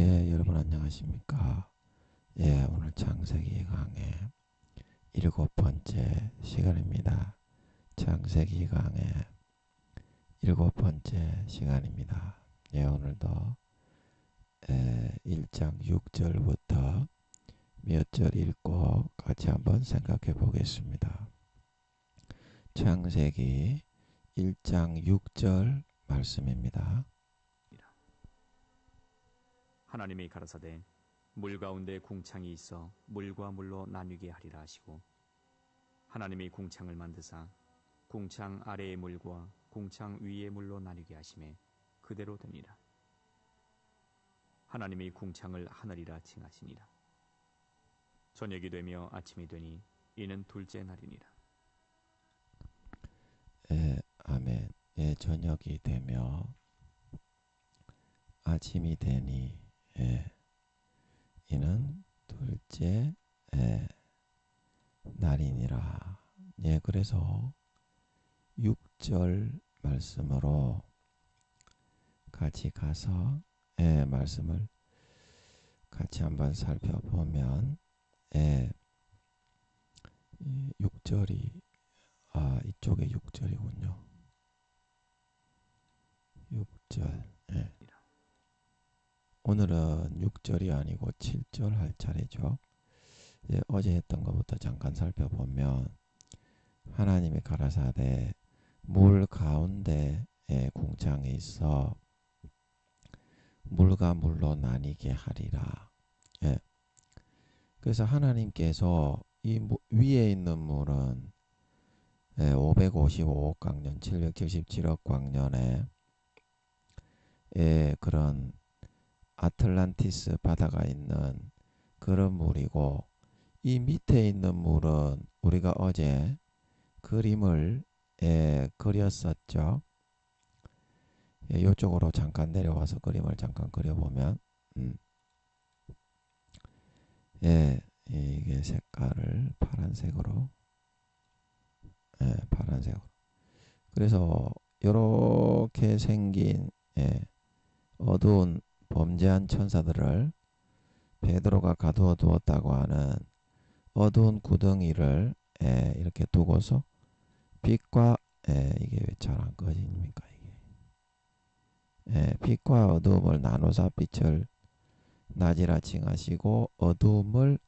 예, 여러분 안녕하십니까? 예, 오늘 창세기 강의 7번째 시간입니다. 창세기 강의 7번째 시간입니다. 예, 오늘도 1장 6절부터 몇 절 읽고 같이 한번 생각해 보겠습니다. 창세기 1장 6절 말씀입니다. 하나님이 가라사대 물 가운데 궁창이 있어 물과 물로 나뉘게 하리라 하시고, 하나님이 궁창을 만드사 궁창 아래의 물과 궁창 위의 물로 나뉘게 하심에 그대로 되니라. 하나님이 궁창을 하늘이라 칭하시니라. 저녁이 되며 아침이 되니 이는 둘째 날이니라. 예, 아멘. 예, 저녁이 되며 아침이 되니 이는 둘째 날이니라. 예, 그래서 6절 말씀으로 같이 가서 말씀을 같이 한번 살펴보면 6절이 이쪽에 6절이군요. 6절. 오늘은 6절이 아니고 7절 할 차례죠. 예, 어제 했던 것부터 잠깐 살펴보면 하나님이 가라사대 물 가운데 궁창이 있어 물과 물로 나뉘게 하리라. 예. 그래서 하나님께서 이 위에 있는 물은 555억 광년, 777억 광년에 그런 아틀란티스 바다가 있는 그런 물이고, 이 밑에 있는 물은 우리가 어제 그림을 그렸었죠. 이쪽으로 잠깐 내려와서 그림을 잠깐 그려보면 이게 색깔을 파란색으로 파란색으로. 그래서 이렇게 생긴 어두운 범죄한 천사들을 베드로가 가두어 두었다고 하는 어두운 구덩이를 이렇게 두고서 빛과 이게 왜 잘 안 꺼집니까? 이게 빛과 어두움을 나누사 빛을 낮이라 칭하시고 어두움을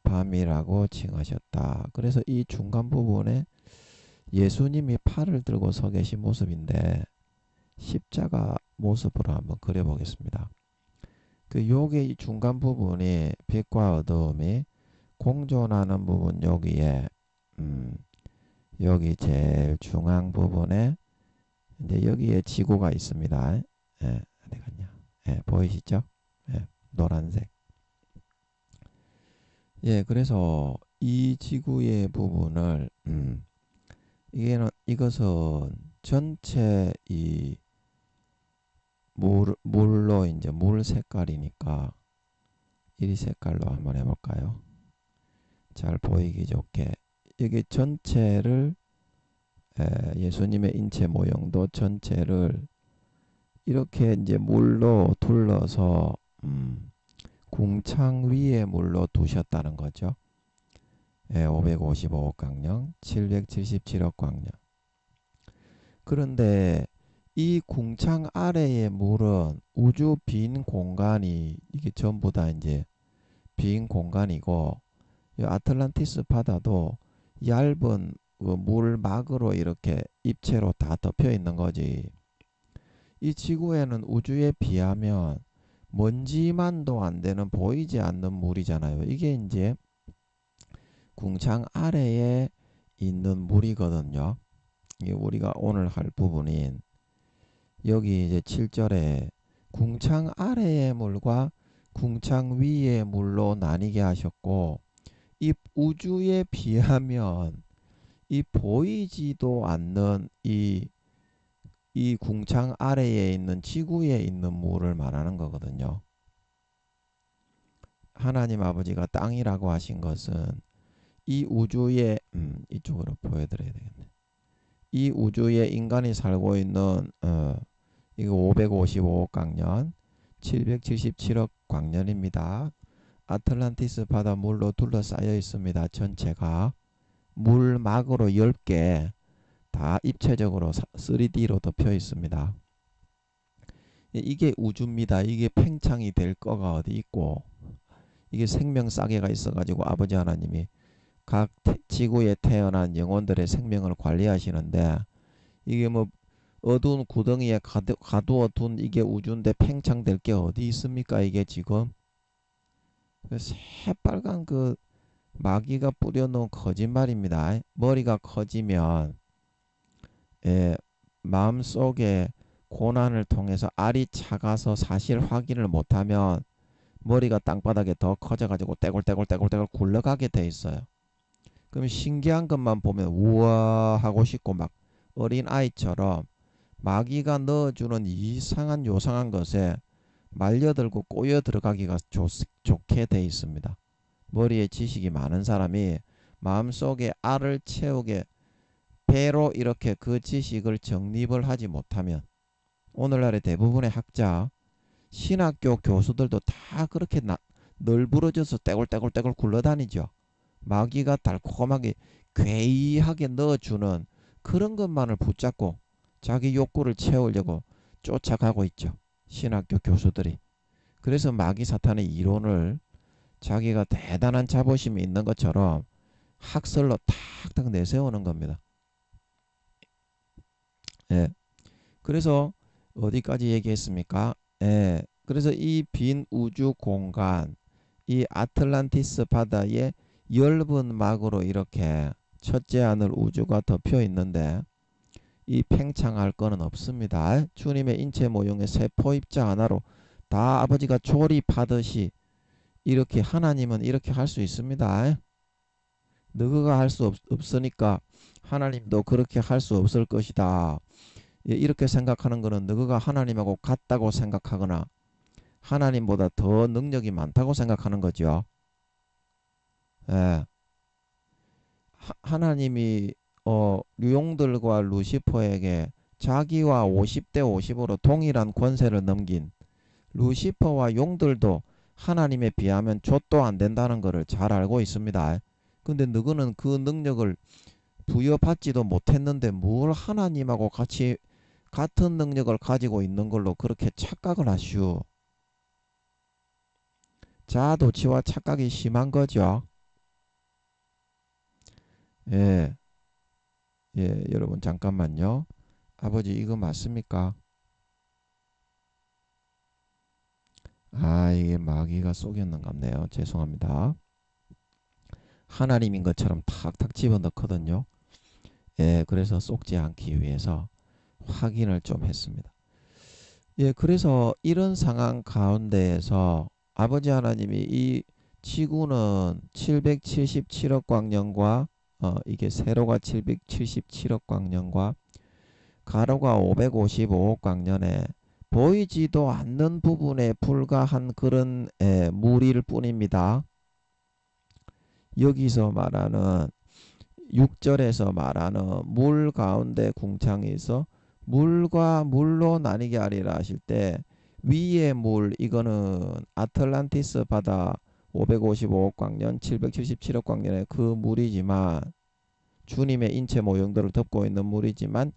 밤이라고 칭하셨다. 그래서 이 중간 부분에 예수님이 팔을 들고 서 계신 모습인데 십자가 모습으로 한번 그려보겠습니다. 그 요게 이 중간 부분이 빛과 어두움이 공존하는 부분, 여기에 여기 제일 중앙 부분에 이제 여기에 지구가 있습니다. 어디 갔냐? 보이시죠? 노란색. 그래서 이 지구의 부분을 이것은 전체 이 물로 이제 물 색깔이니까 이 색깔로 한번 해볼까요? 잘 보이기 좋게 여기 전체를 예수님의 인체 모형도 전체를 이렇게 이제 물로 둘러서 궁창 위에 물로 두셨다는 거죠. 555억 광년, 777억 광년. 그런데 이 궁창 아래의 물은 우주 빈 공간이 이게 전부 다 이제 빈 공간이고, 이 아틀란티스 바다도 얇은 물막으로 이렇게 입체로 다 덮여 있는 거지. 이 지구에는 우주에 비하면 먼지만도 안 되는 보이지 않는 물이잖아요. 이게 이제 궁창 아래에 있는 물이거든요. 이게 우리가 오늘 할 부분인 여기 이제 7절에 궁창 아래의 물과 궁창 위의 물로 나뉘게 하셨고, 이 우주에 비하면 이 보이지도 않는 이 궁창 아래에 있는 지구에 있는 물을 말하는 거거든요. 하나님 아버지가 땅이라고 하신 것은 이 우주에 이쪽으로 보여드려야 되겠네. 이 우주에 인간이 살고 있는 이거 555억 광년, 777억 광년입니다. 아틀란티스 바다 물로 둘러싸여 있습니다. 전체가 물막으로 10개 다 입체적으로 3D로 덮여 있습니다. 이게 우주입니다. 이게 팽창이 될 거가 어디 있고, 이게 생명 싸개가 있어가지고 아버지 하나님이 각 지구에 태어난 영혼들의 생명을 관리하시는데, 이게 뭐 어두운 구덩이에 가두어 둔 이게 우주인데 팽창될 게 어디 있습니까? 이게 지금 새빨간 그 마귀가 뿌려놓은 거짓말입니다. 머리가 커지면 마음속에 고난을 통해서 알이 차가서 사실 확인을 못하면 머리가 땅바닥에 더 커져가지고 떼굴떼굴 굴러가게 돼 있어요. 그럼 신기한 것만 보면 우와 하고 싶고 막 어린 아이처럼 마귀가 넣어주는 이상한 요상한 것에 말려들고 꼬여 들어가기가 좋게 돼 있습니다. 머리에 지식이 많은 사람이 마음속에 알을 채우게 배로 이렇게 그 지식을 정립을 하지 못하면, 오늘날의 대부분의 학자, 신학교 교수들도 다 그렇게 널브러져서 떼굴떼굴 굴러다니죠. 마귀가 달콤하게 괴이하게 넣어주는 그런 것만을 붙잡고 자기 욕구를 채우려고 쫓아가고 있죠. 신학교 교수들이. 그래서 마귀 사탄의 이론을 자기가 대단한 자부심이 있는 것처럼 학설로 탁탁 내세우는 겁니다. 예. 그래서 어디까지 얘기했습니까? 예. 그래서 이 빈 우주 공간, 이 아틀란티스 바다에 엷은 막으로 이렇게 첫째 하늘 우주가 덮여 있는데, 이 팽창할 거는 없습니다. 주님의 인체 모형의 세포 입자 하나로 다 아버지가 조립하듯이 이렇게 하나님은 이렇게 할 수 있습니다. 너가 할 수 없으니까 하나님도 그렇게 할 수 없을 것이다. 이렇게 생각하는 것은 너가 하나님하고 같다고 생각하거나 하나님보다 더 능력이 많다고 생각하는 거죠. 예. 하나님이 용들과 루시퍼에게 자기와 50대 50으로 동일한 권세를 넘긴 루시퍼와 용들도 하나님에 비하면 좆도 안 된다는 것을 잘 알고 있습니다. 근데 너희는 그 능력을 부여받지도 못했는데 뭘 하나님하고 같은 능력을 가지고 있는 걸로 그렇게 착각을 하시오. 자아도취와 착각이 심한 거죠. 예, 여러분 잠깐만요. 아버지 이거 맞습니까? 이게 마귀가 속였는갑네요. 죄송합니다. 하나님인 것처럼 탁탁 집어넣거든요. 예, 그래서 속지 않기 위해서 확인을 좀 했습니다. 예, 그래서 이런 상황 가운데에서 아버지 하나님이 이 지구는 777억 광년과 이게 세로가 777억 광년과 가로가 555억 광년에 보이지도 않는 부분에 불과한 그런 무리일 뿐입니다. 여기서 말하는 6절에서 말하는 물 가운데 궁창에서 물과 물로 나뉘게 하리라 하실 때 위의 물, 이거는 아틀란티스 바다 555억 광년 777억 광년의 그 물이지만, 주님의 인체 모형들을 덮고 있는 물이지만,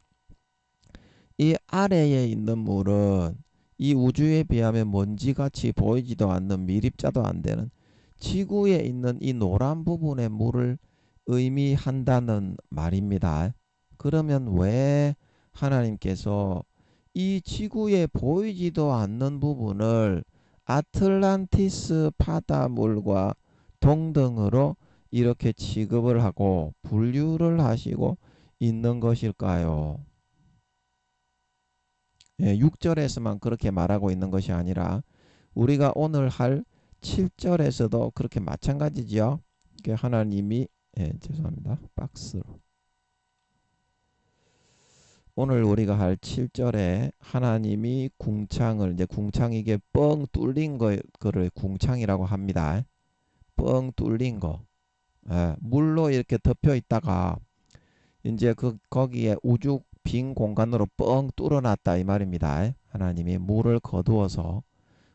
이 아래에 있는 물은 이 우주에 비하면 먼지같이 보이지도 않는 미립자도 안 되는 지구에 있는 이 노란 부분의 물을 의미한다는 말입니다. 그러면 왜 하나님께서 이 지구에 보이지도 않는 부분을 아틀란티스 바다물과 동등으로 이렇게 취급을 하고 분류를 하시고 있는 것일까요? 6절에서만 그렇게 말하고 있는 것이 아니라 우리가 오늘 할 7절에서도 그렇게 마찬가지죠. 하나님이 죄송합니다. 박스로. 오늘 우리가 할 7절에 하나님이 궁창을, 이제 궁창이 이게 뻥 뚫린 거를 궁창이라고 합니다. 뻥 뚫린 거. 물로 이렇게 덮여 있다가 이제 거기에 우주 빈 공간으로 뻥 뚫어놨다 이 말입니다. 하나님이 물을 거두어서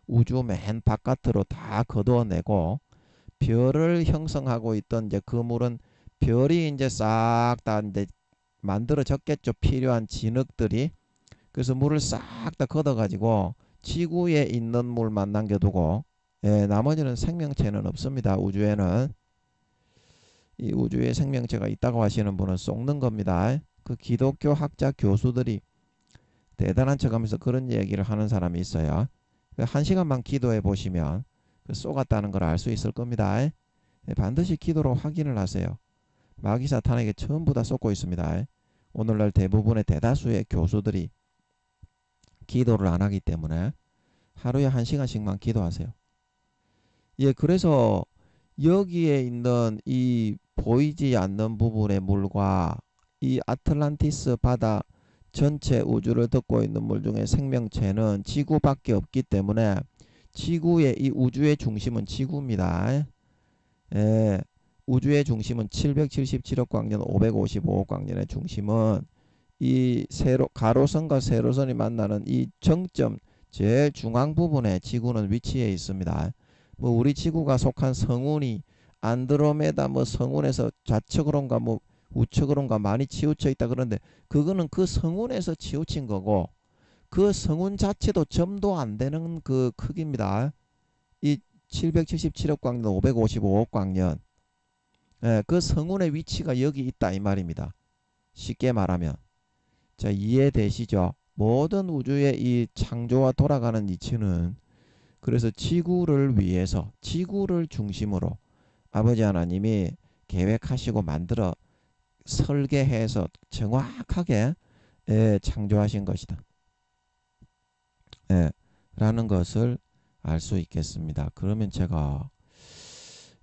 우주 맨 바깥으로 다 거두어내고 별을 형성하고 있던 이제 그 물은 별이 이제 싹 다 이제 만들어졌겠죠. 필요한 진흙들이. 그래서 물을 싹 다 걷어가지고 지구에 있는 물만 남겨두고 나머지는 생명체는 없습니다. 우주에는. 이 우주에 생명체가 있다고 하시는 분은 속는 겁니다. 그 기독교 학자 교수들이 대단한 척하면서 그런 얘기를 하는 사람이 있어요. 한 시간만 기도해 보시면 쏘갔다는 걸 알 수 있을 겁니다. 반드시 기도로 확인을 하세요. 마귀 사탄에게 전부 다 쏟고 있습니다. 오늘날 대부분의 대다수의 교수들이 기도를 안 하기 때문에 하루에 한 시간씩만 기도하세요. 예, 그래서 여기에 있는 이 보이지 않는 부분의 물과 이 아틀란티스 바다 전체 우주를 덮고 있는 물 중에 생명체는 지구밖에 없기 때문에 지구의 이 우주의 중심은 지구입니다. 예, 우주의 중심은 777억 광년, 555억 광년의 중심은 이 가로선과 세로선이 만나는 이 정점 제일 중앙 부분에 지구는 위치해 있습니다. 뭐 우리 지구가 속한 성운이 안드로메다 뭐 성운에서 좌측으로인가 뭐 우측으로인가 많이 치우쳐 있다 그런데 그거는 그 성운에서 치우친 거고 그 성운 자체도 점도 안 되는 그 크기입니다. 이 777억 광년, 555억 광년. 예, 그 성운의 위치가 여기 있다 이 말입니다. 쉽게 말하면. 자, 이해되시죠? 모든 우주의 이 창조와 돌아가는 이치는 그래서 지구를 위해서 지구를 중심으로 아버지 하나님이 계획하시고 만들어 설계해서 정확하게 창조하신 것이다. 라는 것을 알 수 있겠습니다. 그러면 제가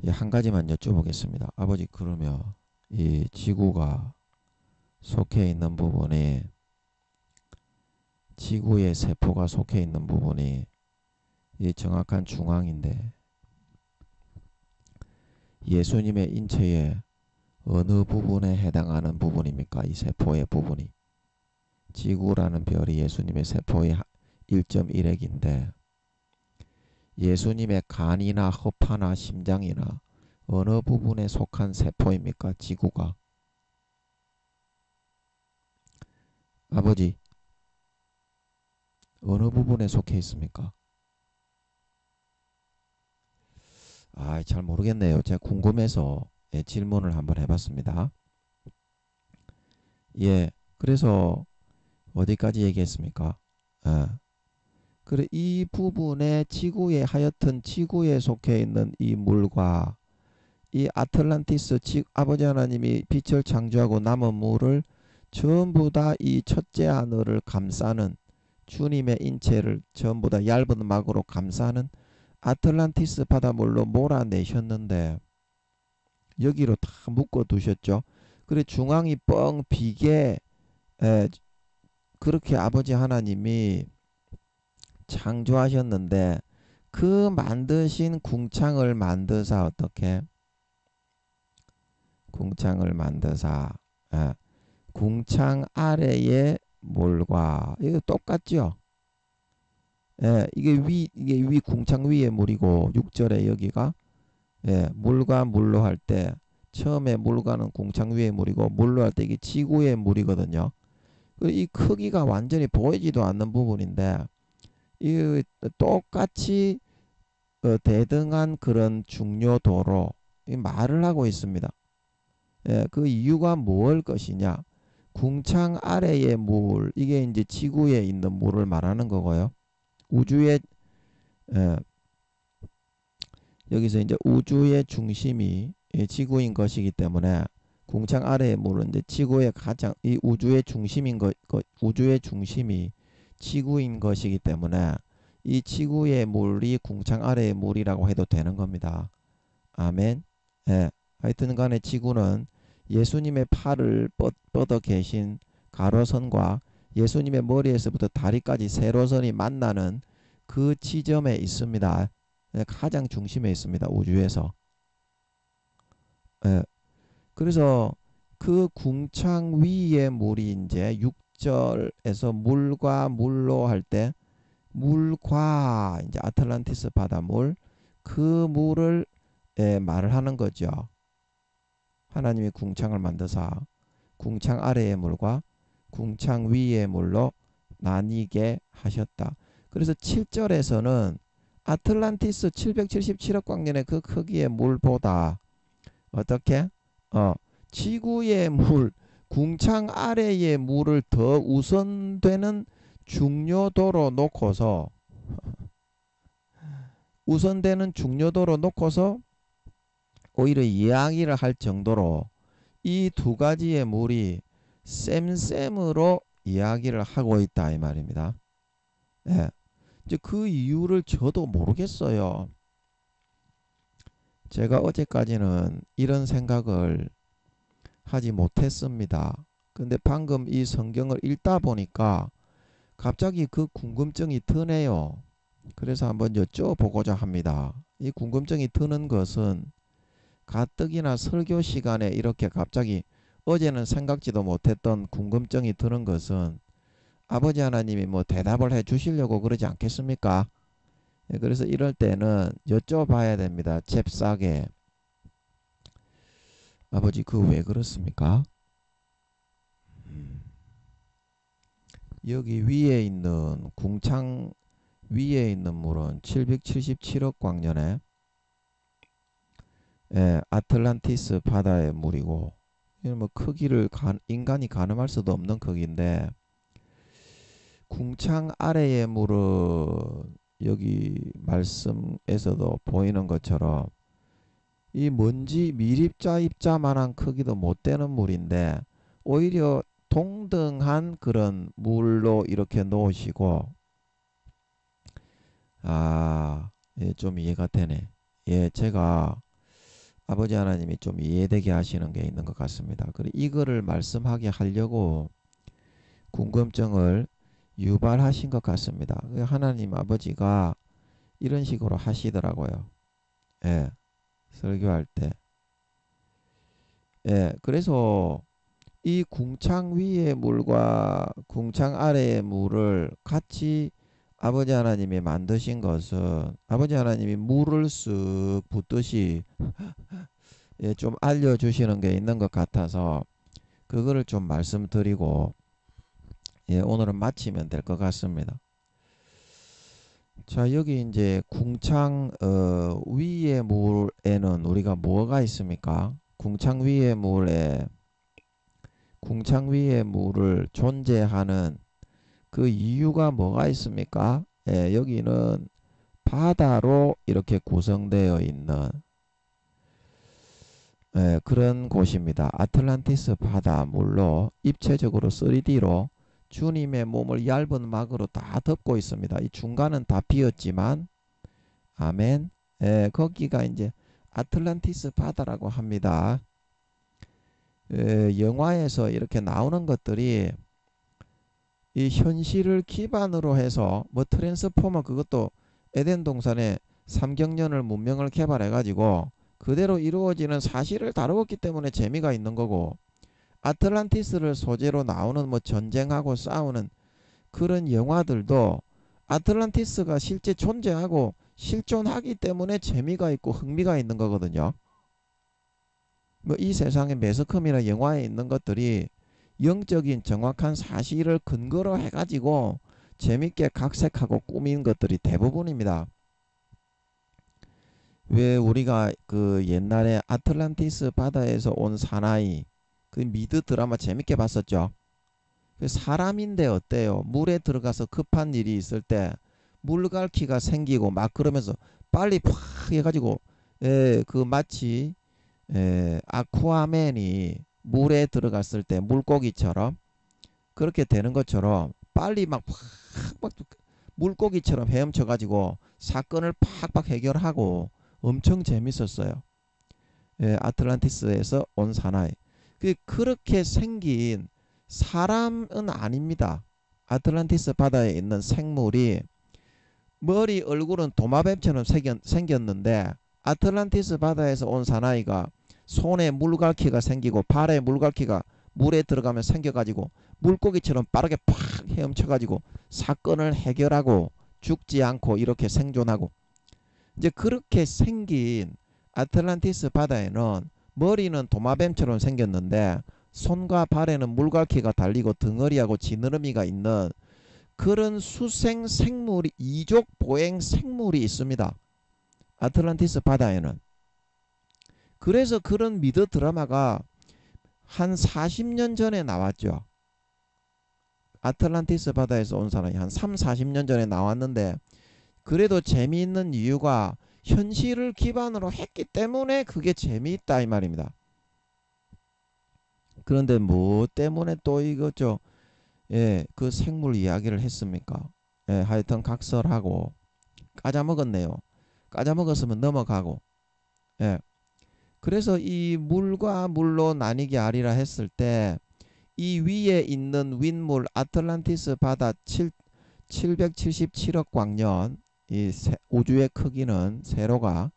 한 가지만 여쭤보겠습니다. 아버지, 그러면 이 지구가 속해 있는 부분이 지구의 세포가 속해 있는 부분이 이 정확한 중앙인데 예수님의 인체의 어느 부분에 해당하는 부분입니까? 이 세포의 부분이. 지구라는 별이 예수님의 세포의 1.1핵인데 예수님의 간이나 허파나 심장이나 어느 부분에 속한 세포입니까? 지구가. 아버지, 어느 부분에 속해 있습니까? 잘 모르겠네요. 제가 궁금해서 질문을 한번 해봤습니다. 예, 그래서 어디까지 얘기했습니까? 그래 이 부분에 지구에 하여튼 지구에 속해 있는 이 물과 이 아틀란티스 아버지 하나님이 빛을 창조하고 남은 물을 전부 다 이 첫째 하늘을 감싸는 주님의 인체를 전부 다 얇은 막으로 감싸는 아틀란티스 바다물로 몰아내셨는데 여기로 다 묶어 두셨죠. 그래 중앙이 뻥 비게 그렇게 아버지 하나님이 창조하셨는데 그 만드신 궁창을 만드사 어떻게 궁창을 만드사 궁창 아래의 물과 이거 똑같죠. 이게 위 궁창 위의 물이고 6절에 여기가 물과 물로 할 때 처음에 물과는 궁창 위의 물이고 물로 할 때 이게 지구의 물이거든요. 이 크기가 완전히 보이지도 않는 부분인데 이 똑같이 대등한 그런 중요도로 이 말을 하고 있습니다. 그 이유가 무엇일 것이냐? 궁창 아래의 물, 이게 이제 지구에 있는 물을 말하는 거고요. 우주의 여기서 이제 우주의 중심이 지구인 것이기 때문에 궁창 아래의 물은 이제 지구의 가장 이 우주의 중심인 우주의 중심이 지구인 것이기 때문에 이 지구의 물이 궁창 아래의 물이라고 해도 되는 겁니다. 아멘. 하여튼 간에 지구는 예수님의 팔을 뻗어 계신 가로선과 예수님의 머리에서부터 다리까지 세로선이 만나는 그 지점에 있습니다. 가장 중심에 있습니다. 우주에서. 그래서 그 궁창 위의 물이 이제 6절에서 물과 물로 할 때 물과 이제 아틀란티스 바다물 그 물을 말을 하는 거죠. 하나님이 궁창을 만드사 궁창 아래의 물과 궁창 위의 물로 나뉘게 하셨다. 그래서 7절에서는 아틀란티스 777억 광년의 그 크기의 물보다 어떻게? 지구의 물, 궁창 아래의 물을 더 우선되는 중요도로 놓고서 오히려 이야기를 할 정도로 이 두 가지의 물이 쌤쌤으로 이야기를 하고 있다 이 말입니다. 예. 이제 그 이유를 저도 모르겠어요. 제가 어제까지는 이런 생각을 하지 못했습니다. 근데 방금 이 성경을 읽다 보니까 갑자기 그 궁금증이 드네요. 그래서 한번 여쭤보고자 합니다. 이 궁금증이 드는 것은 가뜩이나 설교 시간에 이렇게 갑자기 어제는 생각지도 못했던 궁금증이 드는 것은 아버지 하나님이 뭐 대답을 해 주시려고 그러지 않겠습니까? 그래서 이럴 때는 여쭤봐야 됩니다. 잽싸게. 아버지 그 왜 그렇습니까? 여기 위에 있는 궁창 위에 있는 물은 777억 광년에 아틀란티스 바다의 물이고 뭐 크기를 인간이 가늠할 수도 없는 크기인데 궁창 아래의 물은 여기 말씀에서도 보이는 것처럼 이 먼지 미립자 입자만한 크기도 못 되는 물인데 오히려 동등한 그런 물로 이렇게 놓으시고 좀 이해가 되네. 제가 아버지 하나님이 좀 이해되게 하시는 게 있는 것 같습니다. 그리고 이거를 말씀하게 하려고 궁금증을 유발하신 것 같습니다. 하나님 아버지가 이런 식으로 하시더라고요. 설교할 때. 그래서 이 궁창 위의 물과 궁창 아래의 물을 같이 아버지 하나님이 만드신 것은 아버지 하나님이 물을 쓱 붓듯이 좀 알려주시는 게 있는 것 같아서 그거를 좀 말씀드리고 오늘은 마치면 될 것 같습니다. 자, 여기 이제 궁창 위의 물에는 우리가 뭐가 있습니까? 궁창 위의 물을 존재하는 그 이유가 뭐가 있습니까? 여기는 바다로 이렇게 구성되어 있는 그런 곳입니다. 아틀란티스 바다 물로 입체적으로 3D로 주님의 몸을 얇은 막으로 다 덮고 있습니다. 이 중간은 다 비었지만 아멘. 거기가 이제 아틀란티스 바다라고 합니다. 영화에서 이렇게 나오는 것들이 이 현실을 기반으로 해서 뭐 트랜스포머 그것도 에덴 동산에 3경년을 문명을 개발해 가지고 그대로 이루어지는 사실을 다루었기 때문에 재미가 있는 거고 아틀란티스를 소재로 나오는 뭐 전쟁하고 싸우는 그런 영화들도 아틀란티스가 실제 존재하고 실존하기 때문에 재미가 있고 흥미가 있는 거거든요. 뭐 이 세상의 매스컴이나 영화에 있는 것들이 영적인 정확한 사실을 근거로 해가지고 재밌게 각색하고 꾸민 것들이 대부분입니다. 왜 우리가 그 옛날에 아틀란티스 바다에서 온 사나이 그 미드 드라마 재밌게 봤었죠. 사람인데 어때요? 물에 들어가서 급한 일이 있을 때 물갈퀴가 생기고 막 그러면서 빨리 팍 해가지고 그 마치 아쿠아맨이 물에 들어갔을 때 물고기처럼 그렇게 되는 것처럼 빨리 막 물고기처럼 헤엄쳐가지고 사건을 팍팍 해결하고 엄청 재밌었어요. 아틀란티스에서 온 사나이. 그렇게 생긴 사람은 아닙니다. 아틀란티스 바다에 있는 생물이 머리 얼굴은 도마뱀처럼 생겼는데 아틀란티스 바다에서 온 사나이가 손에 물갈퀴가 생기고 발에 물갈퀴가 물에 들어가면 생겨가지고 물고기처럼 빠르게 팍 헤엄쳐가지고 사건을 해결하고 죽지 않고 이렇게 생존하고. 이제 그렇게 생긴 아틀란티스 바다에는 머리는 도마뱀처럼 생겼는데 손과 발에는 물갈퀴가 달리고 덩어리하고 지느러미가 있는 그런 수생 생물이, 이족 보행 생물이 있습니다. 아틀란티스 바다에는. 그래서 그런 미드 드라마가 한 40년 전에 나왔죠. 아틀란티스 바다에서 온 사람이 한 3, 40년 전에 나왔는데 그래도 재미있는 이유가 현실을 기반으로 했기 때문에 그게 재미있다 이 말입니다. 그런데 뭐 때문에 또 이거죠. 예, 그 생물 이야기를 했습니까? 예, 하여튼 각설하고 까자먹었네요. 까자먹었으면 넘어가고. 예. 그래서 이 물과 물로 나뉘게 하리라 했을 때 이 위에 있는 윗물 아틀란티스 바다 777억 광년 이 우주의 크기는 세로가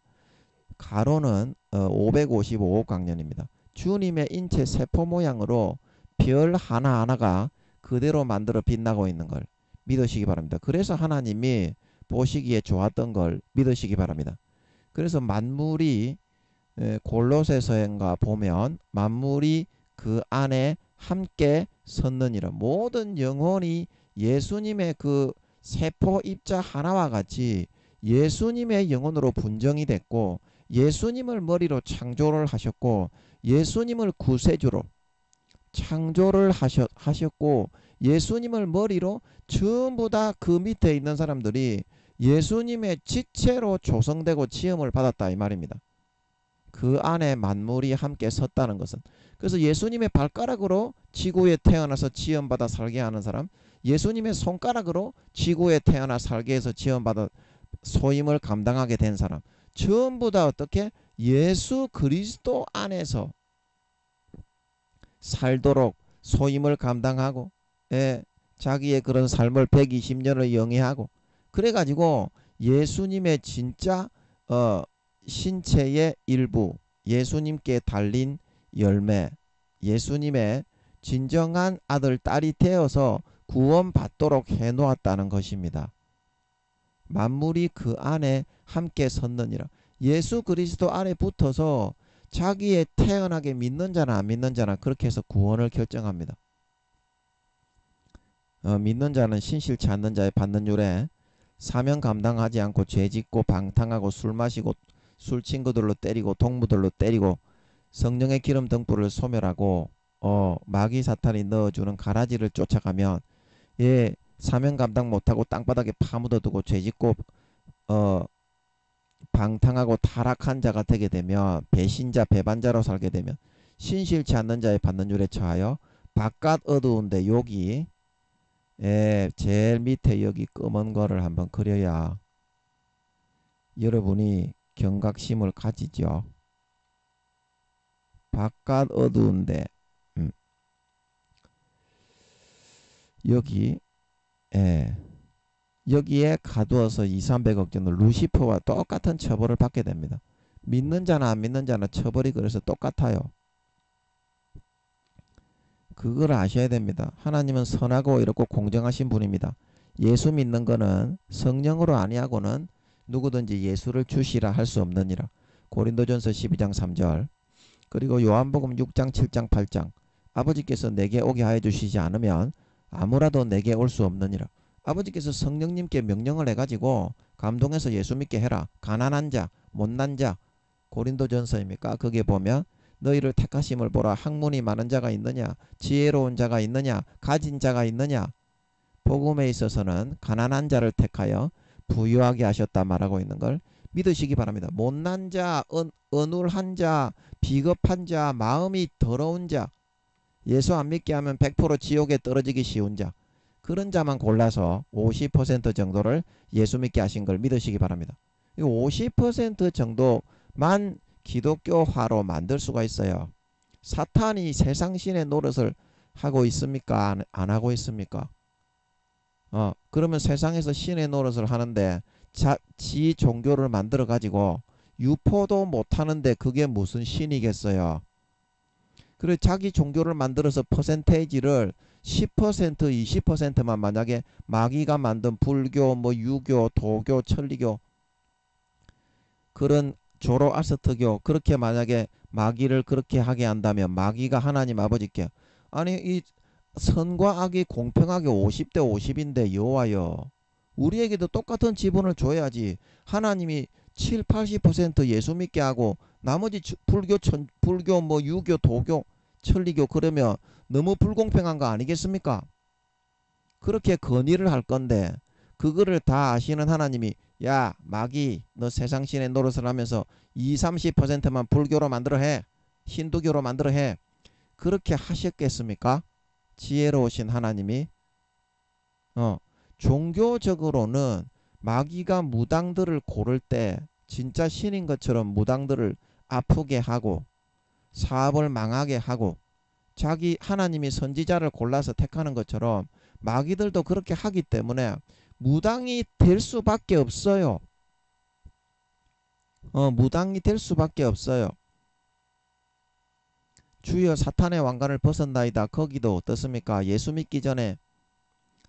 가로는 555억 광년입니다. 주님의 인체 세포 모양으로 별 하나하나가 그대로 만들어 빛나고 있는 걸 믿으시기 바랍니다. 그래서 하나님이 보시기에 좋았던 걸 믿으시기 바랍니다. 그래서 만물이 골로새서인가 보면 만물이 그 안에 함께 섰느니라. 모든 영혼이 예수님의 그 세포 입자 하나와 같이 예수님의 영혼으로 분정이 됐고 예수님을 머리로 창조를 하셨고 예수님을 구세주로 창조를 하셨고 예수님을 머리로 전부 다 그 밑에 있는 사람들이 예수님의 지체로 조성되고 지음을 받았다 이 말입니다. 그 안에 만물이 함께 섰다는 것은 그래서 예수님의 발가락으로 지구에 태어나서 지음받아 살게 하는 사람 예수님의 손가락으로 지구에 태어나 살게 해서 지음받아 소임을 감당하게 된 사람 전부 다 어떻게 예수 그리스도 안에서 살도록 소임을 감당하고 자기의 그런 삶을 120년을 영위하고 그래가지고 예수님의 진짜 신체의 일부 예수님께 달린 열매 예수님의 진정한 아들 딸이 되어서 구원받도록 해놓았다는 것입니다. 만물이 그 안에 함께 섰느니라. 예수 그리스도 안에 붙어서 자기의 태어나게 믿는 자나 안 믿는 자나 그렇게 해서 구원을 결정합니다. 믿는 자는 신실치 않는 자의 받는 율에 사명 감당하지 않고 죄짓고 방탕하고 술 마시고 술 친구들로 때리고 동무들로 때리고 성령의 기름 등불을 소멸하고 마귀 사탄이 넣어주는 가라지를 쫓아가면 사명 감당 못하고 땅바닥에 파묻어두고 죄짓고 방탕하고 타락한 자가 되게 되면 배신자 배반자로 살게 되면 신실치 않는 자의 받는 율에 처하여 바깥 어두운데 여기 제일 밑에 여기 검은 거를 한번 그려야 여러분이 경각심을 가지죠. 바깥 어두운데 여기 여기에 가두어서 2, 300억 정도 루시퍼와 똑같은 처벌을 받게 됩니다. 믿는 자나 안 믿는 자나 처벌이 그래서 똑같아요. 그걸 아셔야 됩니다. 하나님은 선하고 이렇고 공정하신 분입니다. 예수 믿는 거는 성령으로 아니하고는 누구든지 예수를 주시라 할 수 없느니라. 고린도전서 12장 3절 그리고 요한복음 6장 7장 8장 아버지께서 내게 오게 하여 주시지 않으면 아무라도 내게 올 수 없느니라. 아버지께서 성령님께 명령을 해가지고 감동해서 예수 믿게 해라. 가난한 자 못난 자 고린도전서입니까? 거기에 보면 너희를 택하심을 보라. 학문이 많은 자가 있느냐 지혜로운 자가 있느냐 가진 자가 있느냐. 복음에 있어서는 가난한 자를 택하여 부유하게 하셨다 말하고 있는 걸 믿으시기 바랍니다. 못난 자 어눌한 자 비겁한 자 마음이 더러운 자 예수 안 믿게 하면 100% 지옥에 떨어지기 쉬운 자 그런 자만 골라서 50% 정도를 예수 믿게 하신 걸 믿으시기 바랍니다. 50% 정도만 기독교화로 만들 수가 있어요. 사탄이 세상 신의 노릇을 하고 있습니까? 안 하고 있습니까? 그러면 세상에서 신의 노릇을 하는데 지 종교를 만들어 가지고 유포도 못하는데 그게 무슨 신이겠어요. 그래 자기 종교를 만들어서 퍼센테이지를 10% 20%만 만약에 마귀가 만든 불교 뭐 유교 도교 천리교 그런 조로아스트교 그렇게 만약에 마귀를 그렇게 하게 한다면 마귀가 하나님 아버지께 아니 이 선과 악이 공평하게 50대 50인데 여호와여 우리에게도 똑같은 지분을 줘야지 하나님이 7, 80% 예수 믿게 하고 나머지 불교 뭐 유교 도교 천리교 그러면 너무 불공평한 거 아니겠습니까? 그렇게 건의를 할 건데 그거를 다 아시는 하나님이 야 마귀 너 세상 신의 노릇을 하면서 2, 30%만 불교로 만들어 해 힌두교로 만들어 해 그렇게 하셨겠습니까? 지혜로우신 하나님이 종교적으로는 마귀가 무당들을 고를 때 진짜 신인 것처럼 무당들을 아프게 하고 사업을 망하게 하고 자기 하나님이 선지자를 골라서 택하는 것처럼 마귀들도 그렇게 하기 때문에 무당이 될 수밖에 없어요. 무당이 될 수밖에 없어요. 주여 사탄의 왕관을 벗었나이다. 거기도 어떻습니까? 예수 믿기 전에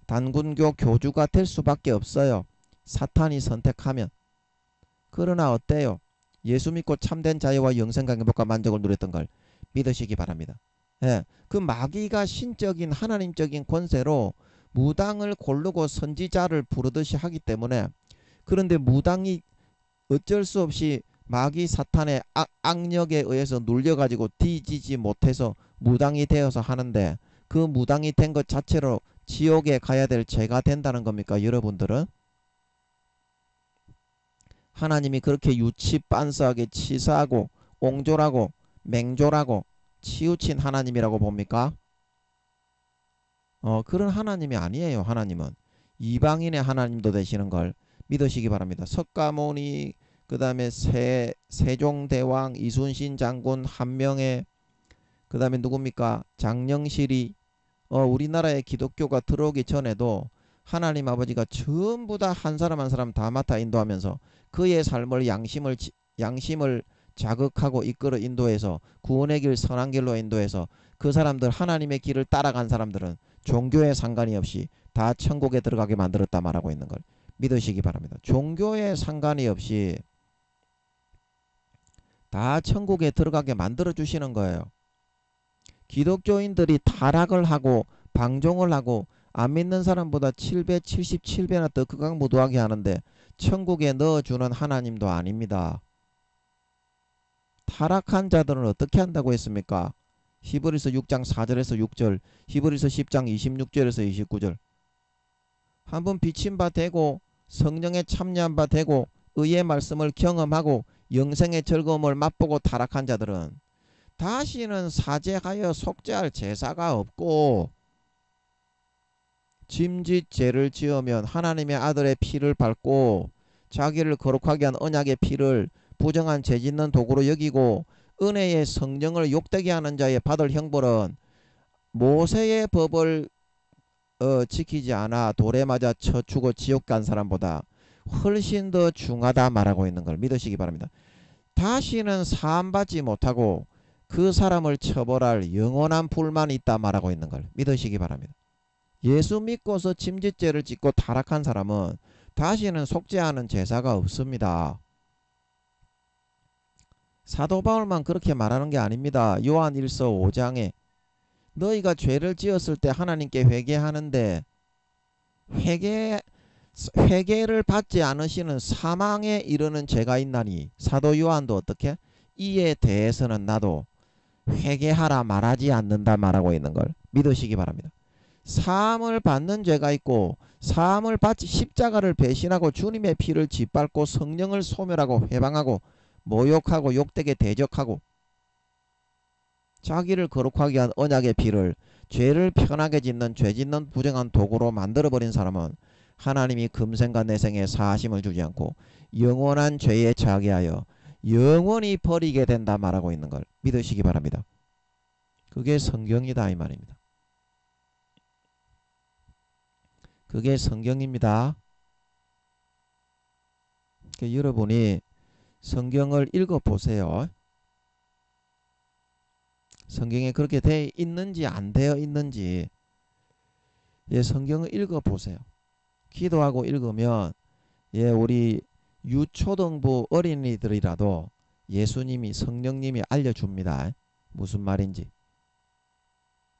단군교 교주가 될 수밖에 없어요. 사탄이 선택하면. 그러나 어때요? 예수 믿고 참된 자유와 영생과 행복과 만족을 누렸던 걸 믿으시기 바랍니다. 예, 그 마귀가 신적인 하나님적인 권세로 무당을 고르고 선지자를 부르듯이 하기 때문에 그런데 무당이 어쩔 수 없이 마귀 사탄의 악력에 의해서 눌려가지고 뒤지지 못해서 무당이 되어서 하는데 그 무당이 된 것 자체로 지옥에 가야 될 죄가 된다는 겁니까? 여러분들은 하나님이 그렇게 유치 빤스하게 치사하고 옹졸하고 맹졸하고 치우친 하나님이라고 봅니까? 그런 하나님이 아니에요. 하나님은 이방인의 하나님도 되시는 걸 믿으시기 바랍니다. 석가모니 그 다음에 세종대왕 이순신 장군 한명회 그 다음에 누굽니까? 장영실이 우리나라에 기독교가 들어오기 전에도 하나님 아버지가 전부 다 한 사람 한 사람 다 맡아 인도하면서 그의 삶을 양심을 자극하고 이끌어 인도해서 구원의 길 선한 길로 인도해서 그 사람들 하나님의 길을 따라간 사람들은 종교에 상관이 없이 다 천국에 들어가게 만들었다 말하고 있는 걸 믿으시기 바랍니다. 종교에 상관이 없이 다 천국에 들어가게 만들어 주시는 거예요. 기독교인들이 타락을 하고 방종을 하고 안 믿는 사람보다 777배나 더 극악무도하게 하는데 천국에 넣어주는 하나님도 아닙니다. 타락한 자들은 어떻게 한다고 했습니까? 히브리서 6장 4절에서 6절, 히브리서 10장 26절에서 29절. 한번 비친 바 되고 성령에 참여한 바 되고 의의 말씀을 경험하고 영생의 즐거움을 맛보고 타락한 자들은 다시는 사죄하여 속죄할 제사가 없고 짐짓 죄를 지으면 하나님의 아들의 피를 밟고 자기를 거룩하게 한 언약의 피를 부정한 죄 짓는 도구로 여기고 은혜의 성령을 욕되게 하는 자의 받을 형벌은 모세의 법을 지키지 않아 돌에 맞아 쳐 죽어 지옥 간 사람보다 훨씬 더 중하다 말하고 있는 걸 믿으시기 바랍니다. 다시는 사함받지 못하고 그 사람을 처벌할 영원한 불만이 있다 말하고 있는 걸 믿으시기 바랍니다. 예수 믿고서 침짓죄를 짓고 타락한 사람은 다시는 속죄하는 제사가 없습니다. 사도 바울만 그렇게 말하는 게 아닙니다. 요한 1서 5장에 너희가 죄를 지었을 때 하나님께 회개하는데 회개를 받지 않으시는 사망에 이르는 죄가 있나니 사도 요한도 어떻게? 이에 대해서는 나도 회개하라 말하지 않는다 말하고 있는 걸 믿으시기 바랍니다. 사함을 받는 죄가 있고 사함을 받지 십자가를 배신하고 주님의 피를 짓밟고 성령을 소멸하고 회방하고 모욕하고 욕되게 대적하고 자기를 거룩하게 한 언약의 피를 죄를 편하게 짓는 죄 짓는 부정한 도구로 만들어버린 사람은 하나님이 금생과 내생에 사하심을 주지 않고 영원한 죄에 처하게 하여 영원히 버리게 된다 말하고 있는 걸 믿으시기 바랍니다. 그게 성경이다 이 말입니다. 그게 성경입니다. 그러니까 여러분이 성경을 읽어보세요. 성경에 그렇게 되어 있는지 안 되어 있는지 예, 성경을 읽어 보세요. 기도하고 읽으면 예, 우리 유초등부 어린이들이라도 예수님이 성령님이 알려줍니다. 무슨 말인지.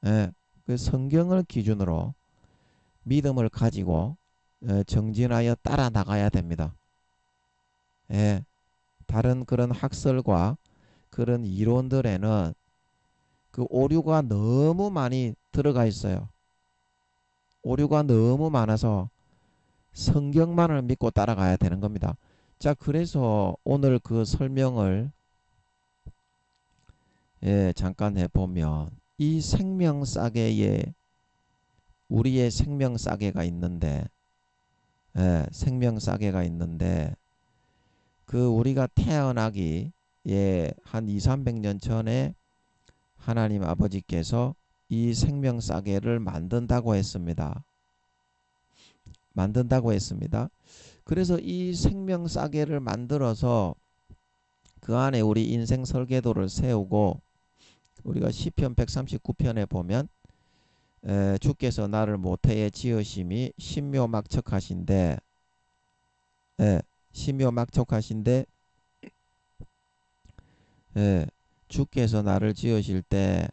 예, 그 성경을 기준으로 믿음을 가지고 정진하여 따라 나가야 됩니다. 예, 다른 그런 학설과 그런 이론들에는 그 오류가 너무 많이 들어가 있어요. 오류가 너무 많아서 성경만을 믿고 따라가야 되는 겁니다. 자, 그래서 오늘 그 설명을 예, 잠깐 해보면 이 생명 싸개에 우리의 생명 싸개가 있는데 예, 생명 싸개가 있는데 그 우리가 태어나기 예, 한 2, 300년 전에 하나님 아버지께서 이 생명 싸개를 만든다고 했습니다. 만든다고 했습니다. 그래서 이 생명 싸개를 만들어서 그 안에 우리 인생 설계도를 세우고 우리가 시편 139편에 보면 주께서 나를 모태에 지으심이 신묘막척하신데 신묘막척하신데 주께서 나를 지으실 때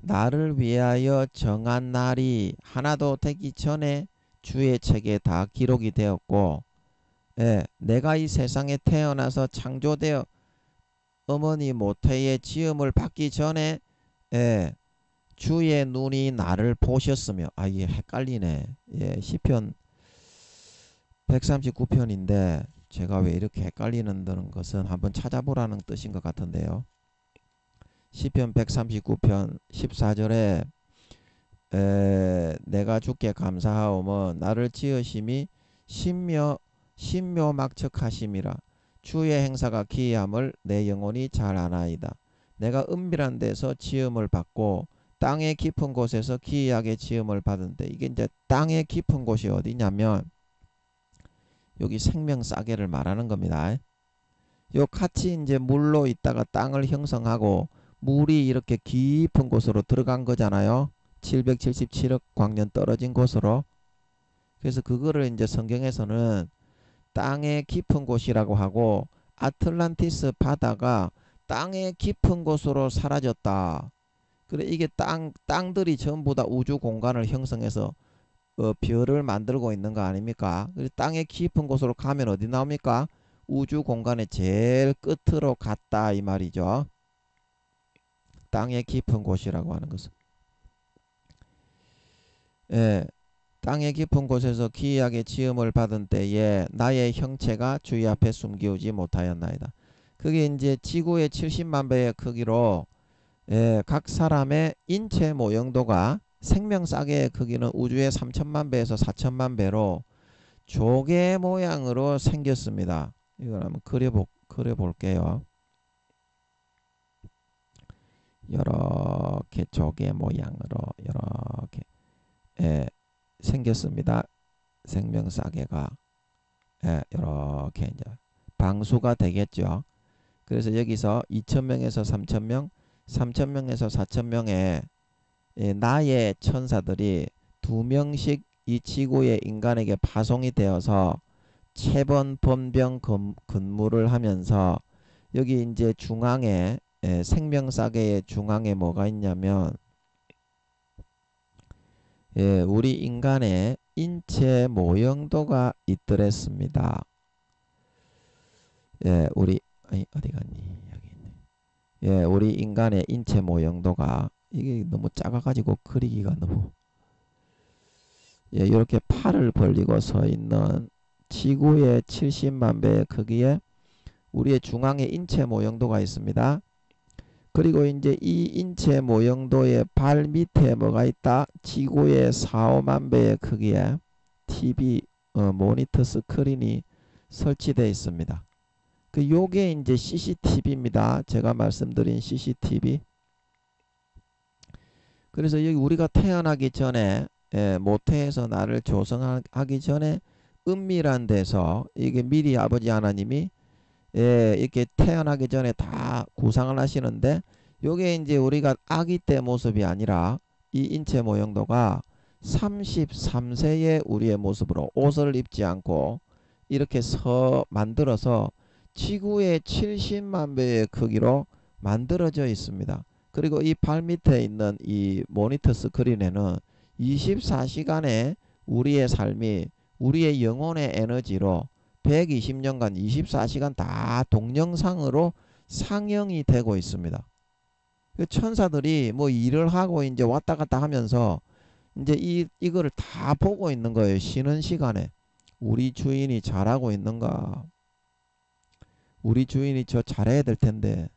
나를 위하여 정한 날이 하나도 되기 전에 주의 책에 다 기록이 되었고 내가 이 세상에 태어나서 창조되어 어머니 모태의 지음을 받기 전에 주의 눈이 나를 보셨으며 이게 헷갈리네. 예, 시편 139편인데 제가 왜 이렇게 헷갈리는 것은 한번 찾아보라는 뜻인 것 같은데요. 시편 139편 14절에 내가 주께 감사하오며 나를 지으심이 신묘막척하심이라 주의 행사가 기이함을 내 영혼이 잘 아나이다. 내가 은밀한 데서 지음을 받고 땅의 깊은 곳에서 기이하게 지음을 받은데 이게 이제 땅의 깊은 곳이 어디냐면 여기 생명 싸개를 말하는 겁니다. 요 같이 이제 물로 있다가 땅을 형성하고 물이 이렇게 깊은 곳으로 들어간 거잖아요. 777억 광년 떨어진 곳으로. 그래서 그거를 이제 성경에서는 땅의 깊은 곳이라고 하고 아틀란티스 바다가 땅의 깊은 곳으로 사라졌다. 그래 이게 땅들이 전부 다 우주 공간을 형성해서 별을 만들고 있는 거 아닙니까? 땅의 깊은 곳으로 가면 어디 나옵니까? 우주 공간의 제일 끝으로 갔다 이 말이죠. 땅의 깊은 곳이라고 하는 것은 땅의 깊은 곳에서 기이하게 지음을 받은 때에 나의 형체가 주의 앞에 숨기우지 못하였나이다. 그게 이제 지구의 70만 배의 크기로 각 사람의 인체 모형도가 생명 싸개의 크기는 우주의 3천만 배에서 4천만 배로 조개 모양으로 생겼습니다. 이걸 한번 그려볼게요. 이렇게 조개 모양으로 이렇게 생겼습니다. 생명 싸개가 이렇게 이제 방수가 되겠죠. 그래서 여기서 2,000명에서 3,000명, 3,000명에서 4,000명의 나의 천사들이 2명씩 이 지구의 인간에게 파송이 되어서 체번 번병 근무를 하면서 여기 이제 중앙에 생명싸개의 중앙에 뭐가 있냐면 우리 인간의 인체 모형도가 있더랬습니다. 우리 어디 갔니? 여기 있네. 우리 인간의 인체 모형도가 이게 너무 작아가지고 그리기가 너무 이렇게 팔을 벌리고 서 있는 지구의 70만 배의 크기에 우리의 중앙에 인체 모형도가 있습니다. 그리고 이제 이 인체 모형도의 발 밑에 뭐가 있다? 지구의 4, 5만 배의 크기에 TV 모니터 스크린이 설치되어 있습니다. 요게 이제 CCTV입니다. 제가 말씀드린 CCTV. 그래서 여기 우리가 태어나기 전에 모태에서 나를 조성하기 전에 은밀한 데서 이게 미리 아버지 하나님이 이렇게 태어나기 전에 다 구상을 하시는데 요게 이제 우리가 아기 때 모습이 아니라 이 인체 모형도가 33세의 우리의 모습으로 옷을 입지 않고 이렇게 만들어서 지구의 70만 배의 크기로 만들어져 있습니다. 그리고 이 발 밑에 있는 이 모니터 스크린에는 24시간의 우리의 삶이 우리의 영혼의 에너지로 120년간 24시간 다 동영상으로 상영이 되고 있습니다. 천사들이 뭐 일을 하고 이제 왔다 갔다 하면서 이제 이거를 다 보고 있는 거예요. 쉬는 시간에. 우리 주인이 잘하고 있는가? 우리 주인이 저 잘해야 될 텐데.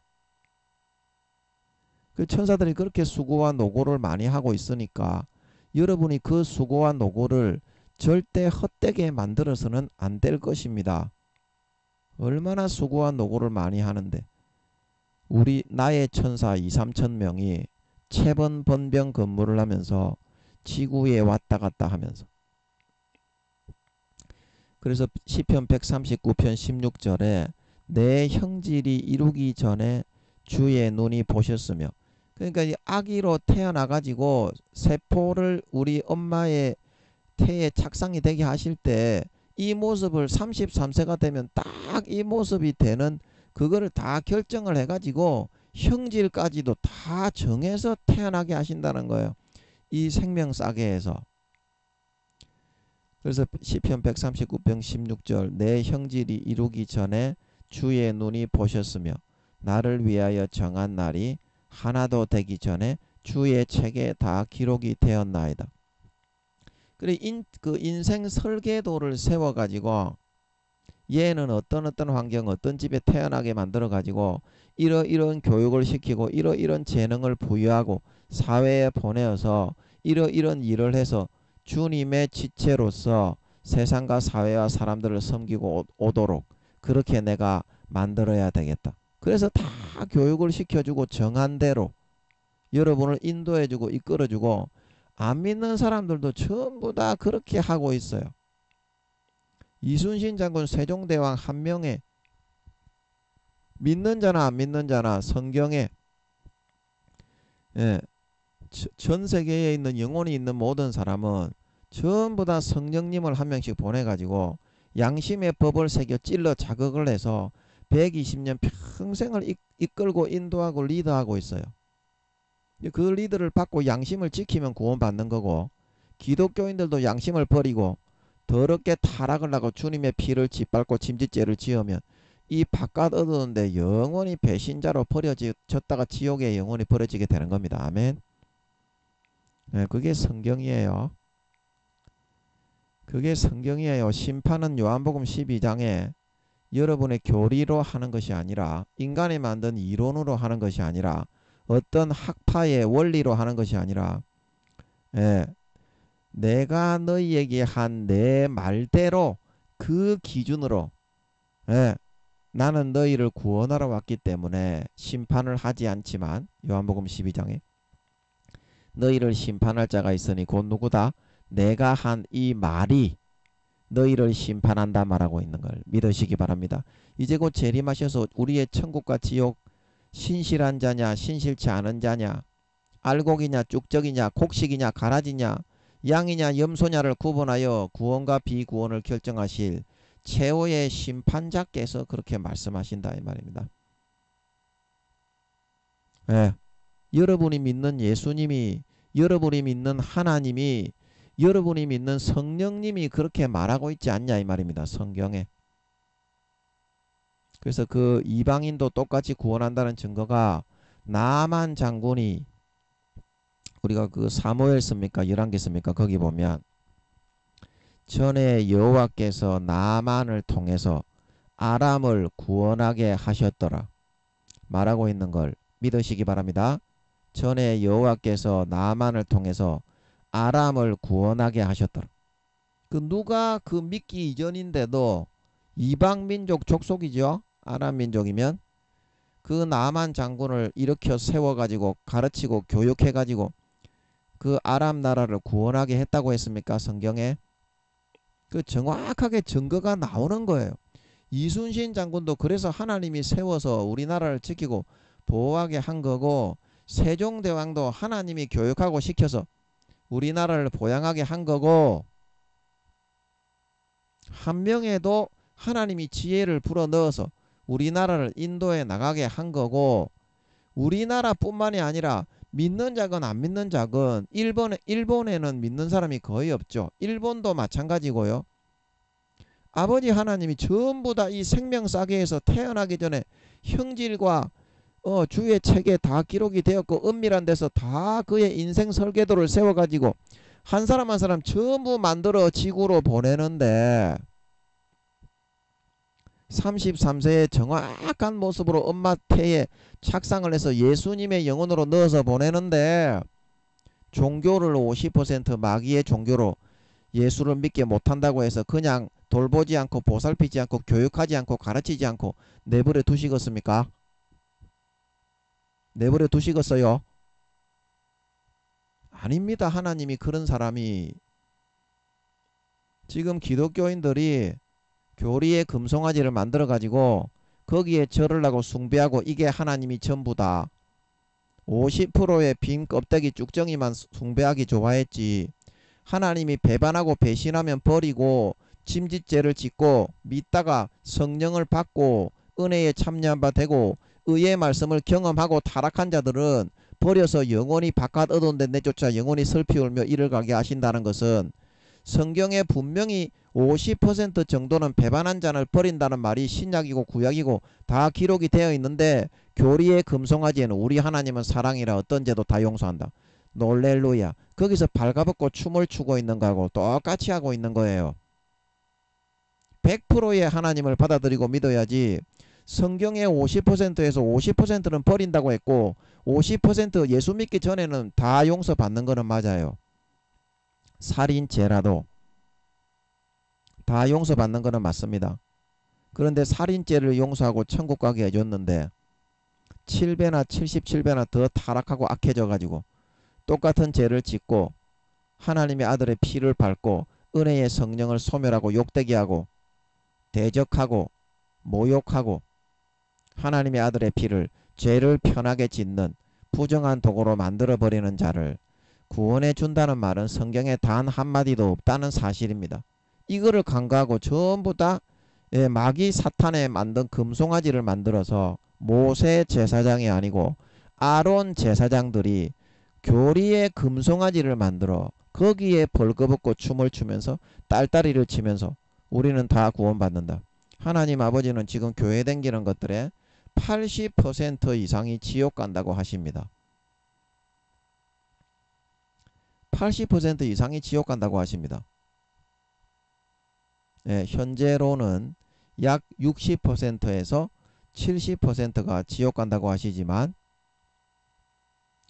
그 천사들이 그렇게 수고와 노고를 많이 하고 있으니까 여러분이 그 수고와 노고를 절대 헛되게 만들어서는 안 될 것입니다. 얼마나 수고와 노고를 많이 하는데 나의 천사 2, 3천 명이 체번 번병 근무를 하면서 지구에 왔다 갔다 하면서 그래서 시편 139편 16절에 내 형질이 이루기 전에 주의 눈이 보셨으며 그러니까 이 아기로 태어나가지고 세포를 우리 엄마의 태에 착상이 되게 하실 때 이 모습을 33세가 되면 딱 이 모습이 되는 그거를 다 결정을 해가지고 형질까지도 다 정해서 태어나게 하신다는 거예요. 이 생명싸개에서. 그래서 시편 139편 16절 내 형질이 이루기 전에 주의 눈이 보셨으며 나를 위하여 정한 날이 하나도 되기 전에 주의 책에 다 기록이 되었나이다. 그래 그 인생 설계도를 세워가지고 얘는 어떤 환경 어떤 집에 태어나게 만들어가지고 이런 교육을 시키고 이런 재능을 부여하고 사회에 보내어서 이런 일을 해서 주님의 지체로서 세상과 사회와 사람들을 섬기고 오도록 그렇게 내가 만들어야 되겠다. 그래서 다 교육을 시켜주고 정한 대로 여러분을 인도해주고 이끌어주고 안 믿는 사람들도 전부 다 그렇게 하고 있어요. 이순신 장군 세종대왕 한 명에 믿는 자나 안 믿는 자나 성경에 전 세계에 있는 영혼이 있는 모든 사람은 전부 다 성령님을 한 명씩 보내가지고 양심의 법을 새겨 찔러 자극을 해서 120년 평생을 이끌고 인도하고 리더하고 있어요. 그 리더를 받고 양심을 지키면 구원받는 거고 기독교인들도 양심을 버리고 더럽게 타락을 하고 주님의 피를 짓밟고 침짓죄를 지으면 이 바깥 얻었는데 영원히 배신자로 버려졌다가 지옥에 영원히 버려지게 되는 겁니다. 아멘. 네, 그게 성경이에요. 그게 성경이에요. 심판은 요한복음 12장에 여러분의 교리로 하는 것이 아니라 인간이 만든 이론으로 하는 것이 아니라 어떤 학파의 원리로 하는 것이 아니라 내가 너희에게 한 내 말대로 그 기준으로 나는 너희를 구원하러 왔기 때문에 심판을 하지 않지만 요한복음 12장에 너희를 심판할 자가 있으니 곧 누구다? 내가 한 이 말이 너희를 심판한다 말하고 있는 걸 믿으시기 바랍니다. 이제 곧 재림하셔서 우리의 천국과 지옥 신실한 자냐 신실치 않은 자냐 알곡이냐 쭉적이냐 곡식이냐 가라지냐 양이냐 염소냐를 구분하여 구원과 비구원을 결정하실 최후의 심판자께서 그렇게 말씀하신다 이 말입니다. 여러분이 믿는 예수님이 여러분이 믿는 하나님이 여러분이 믿는 성령님이 그렇게 말하고 있지 않냐 이 말입니다. 성경에. 그래서 그 이방인도 똑같이 구원한다는 증거가 나만 장군이 우리가 그 사무엘 씁니까? 열왕기 씁니까? 거기 보면 전에 여호와께서 나만을 통해서 아람을 구원하게 하셨더라 말하고 있는 걸 믿으시기 바랍니다. 전에 여호와께서 나만을 통해서 아람을 구원하게 하셨더라. 그 누가 그 믿기 이전인데도 이방 민족 족속이죠. 아람 민족이면 그 나만 장군을 일으켜 세워가지고 가르치고 교육해가지고 그 아람 나라를 구원하게 했다고 했습니까? 성경에. 그 정확하게 증거가 나오는 거예요. 이순신 장군도 그래서 하나님이 세워서 우리나라를 지키고 보호하게 한 거고 세종대왕도 하나님이 교육하고 시켜서 우리나라를 보양하게 한 거고, 한 명에도 하나님이 지혜를 불어넣어서 우리나라를 인도에 나가게 한 거고, 우리나라뿐만이 아니라 믿는 자건 안 믿는 자건 일본에는 믿는 사람이 거의 없죠. 일본도 마찬가지고요. 아버지 하나님이 전부 다 이 생명싸개에서 태어나기 전에 형질과 주의 책에 다 기록이 되었고 은밀한 데서 다 그의 인생 설계도를 세워가지고 한 사람 한 사람 전부 만들어 지구로 보내는데 33세의 정확한 모습으로 엄마 태에 착상을 해서 예수님의 영혼으로 넣어서 보내는데 종교를 50% 마귀의 종교로 예수를 믿게 못한다고 해서 그냥 돌보지 않고 보살피지 않고 교육하지 않고 가르치지 않고 내버려 두시겠습니까? 내버려 두시겠어요? 아닙니다. 하나님이 그런 사람이 지금 기독교인들이 교리의 금송아지를 만들어 가지고 거기에 절을 하고 숭배하고 이게 하나님이 전부다. 50%의 빈 껍데기 쭉정이만 숭배하기 좋아했지. 하나님이 배반하고 배신하면 버리고 짐짓죄를 짓고 믿다가 성령을 받고 은혜에 참여한 바 되고 의의 말씀을 경험하고 타락한 자들은 버려서 영원히 바깥 어두운 데 내쫓아 영원히 슬피 울며 이를 가게 하신다는 것은 성경에 분명히 50% 정도는 배반한 자를 버린다는 말이 신약이고 구약이고 다 기록이 되어 있는데 교리의 금송아지에는 우리 하나님은 사랑이라 어떤 죄도 다 용서한다. 놀렐루야. 거기서 발가벗고 춤을 추고 있는 거하고 똑같이 하고 있는 거예요. 100%의 하나님을 받아들이고 믿어야지. 성경의 50%에서 50%는 버린다고 했고 50% 예수 믿기 전에는 다 용서받는 거는 맞아요. 살인죄라도 다 용서받는 거는 맞습니다. 그런데 살인죄를 용서하고 천국 가게 해줬는데 7배나 77배나 더 타락하고 악해져 가지고 똑같은 죄를 짓고 하나님의 아들의 피를 밟고 은혜의 성령을 소멸하고 욕되게 하고 대적하고 모욕하고 하나님의 아들의 피를 죄를 편하게 짓는 부정한 도구로 만들어버리는 자를 구원해 준다는 말은 성경에 단 한마디도 없다는 사실입니다. 이거를 간과하고 전부 다 마귀 사탄에 만든 금송아지를 만들어서 모세 제사장이 아니고 아론 제사장들이 교리의 금송아지를 만들어 거기에 벌거벗고 춤을 추면서 딸딸이를 치면서 우리는 다 구원받는다. 하나님 아버지는 지금 교회 댕기는 것들의 80% 이상이 지옥 간다고 하십니다. 80% 이상이 지옥 간다고 하십니다. 현재로는 약 60%에서 70%가 지옥 간다고 하시지만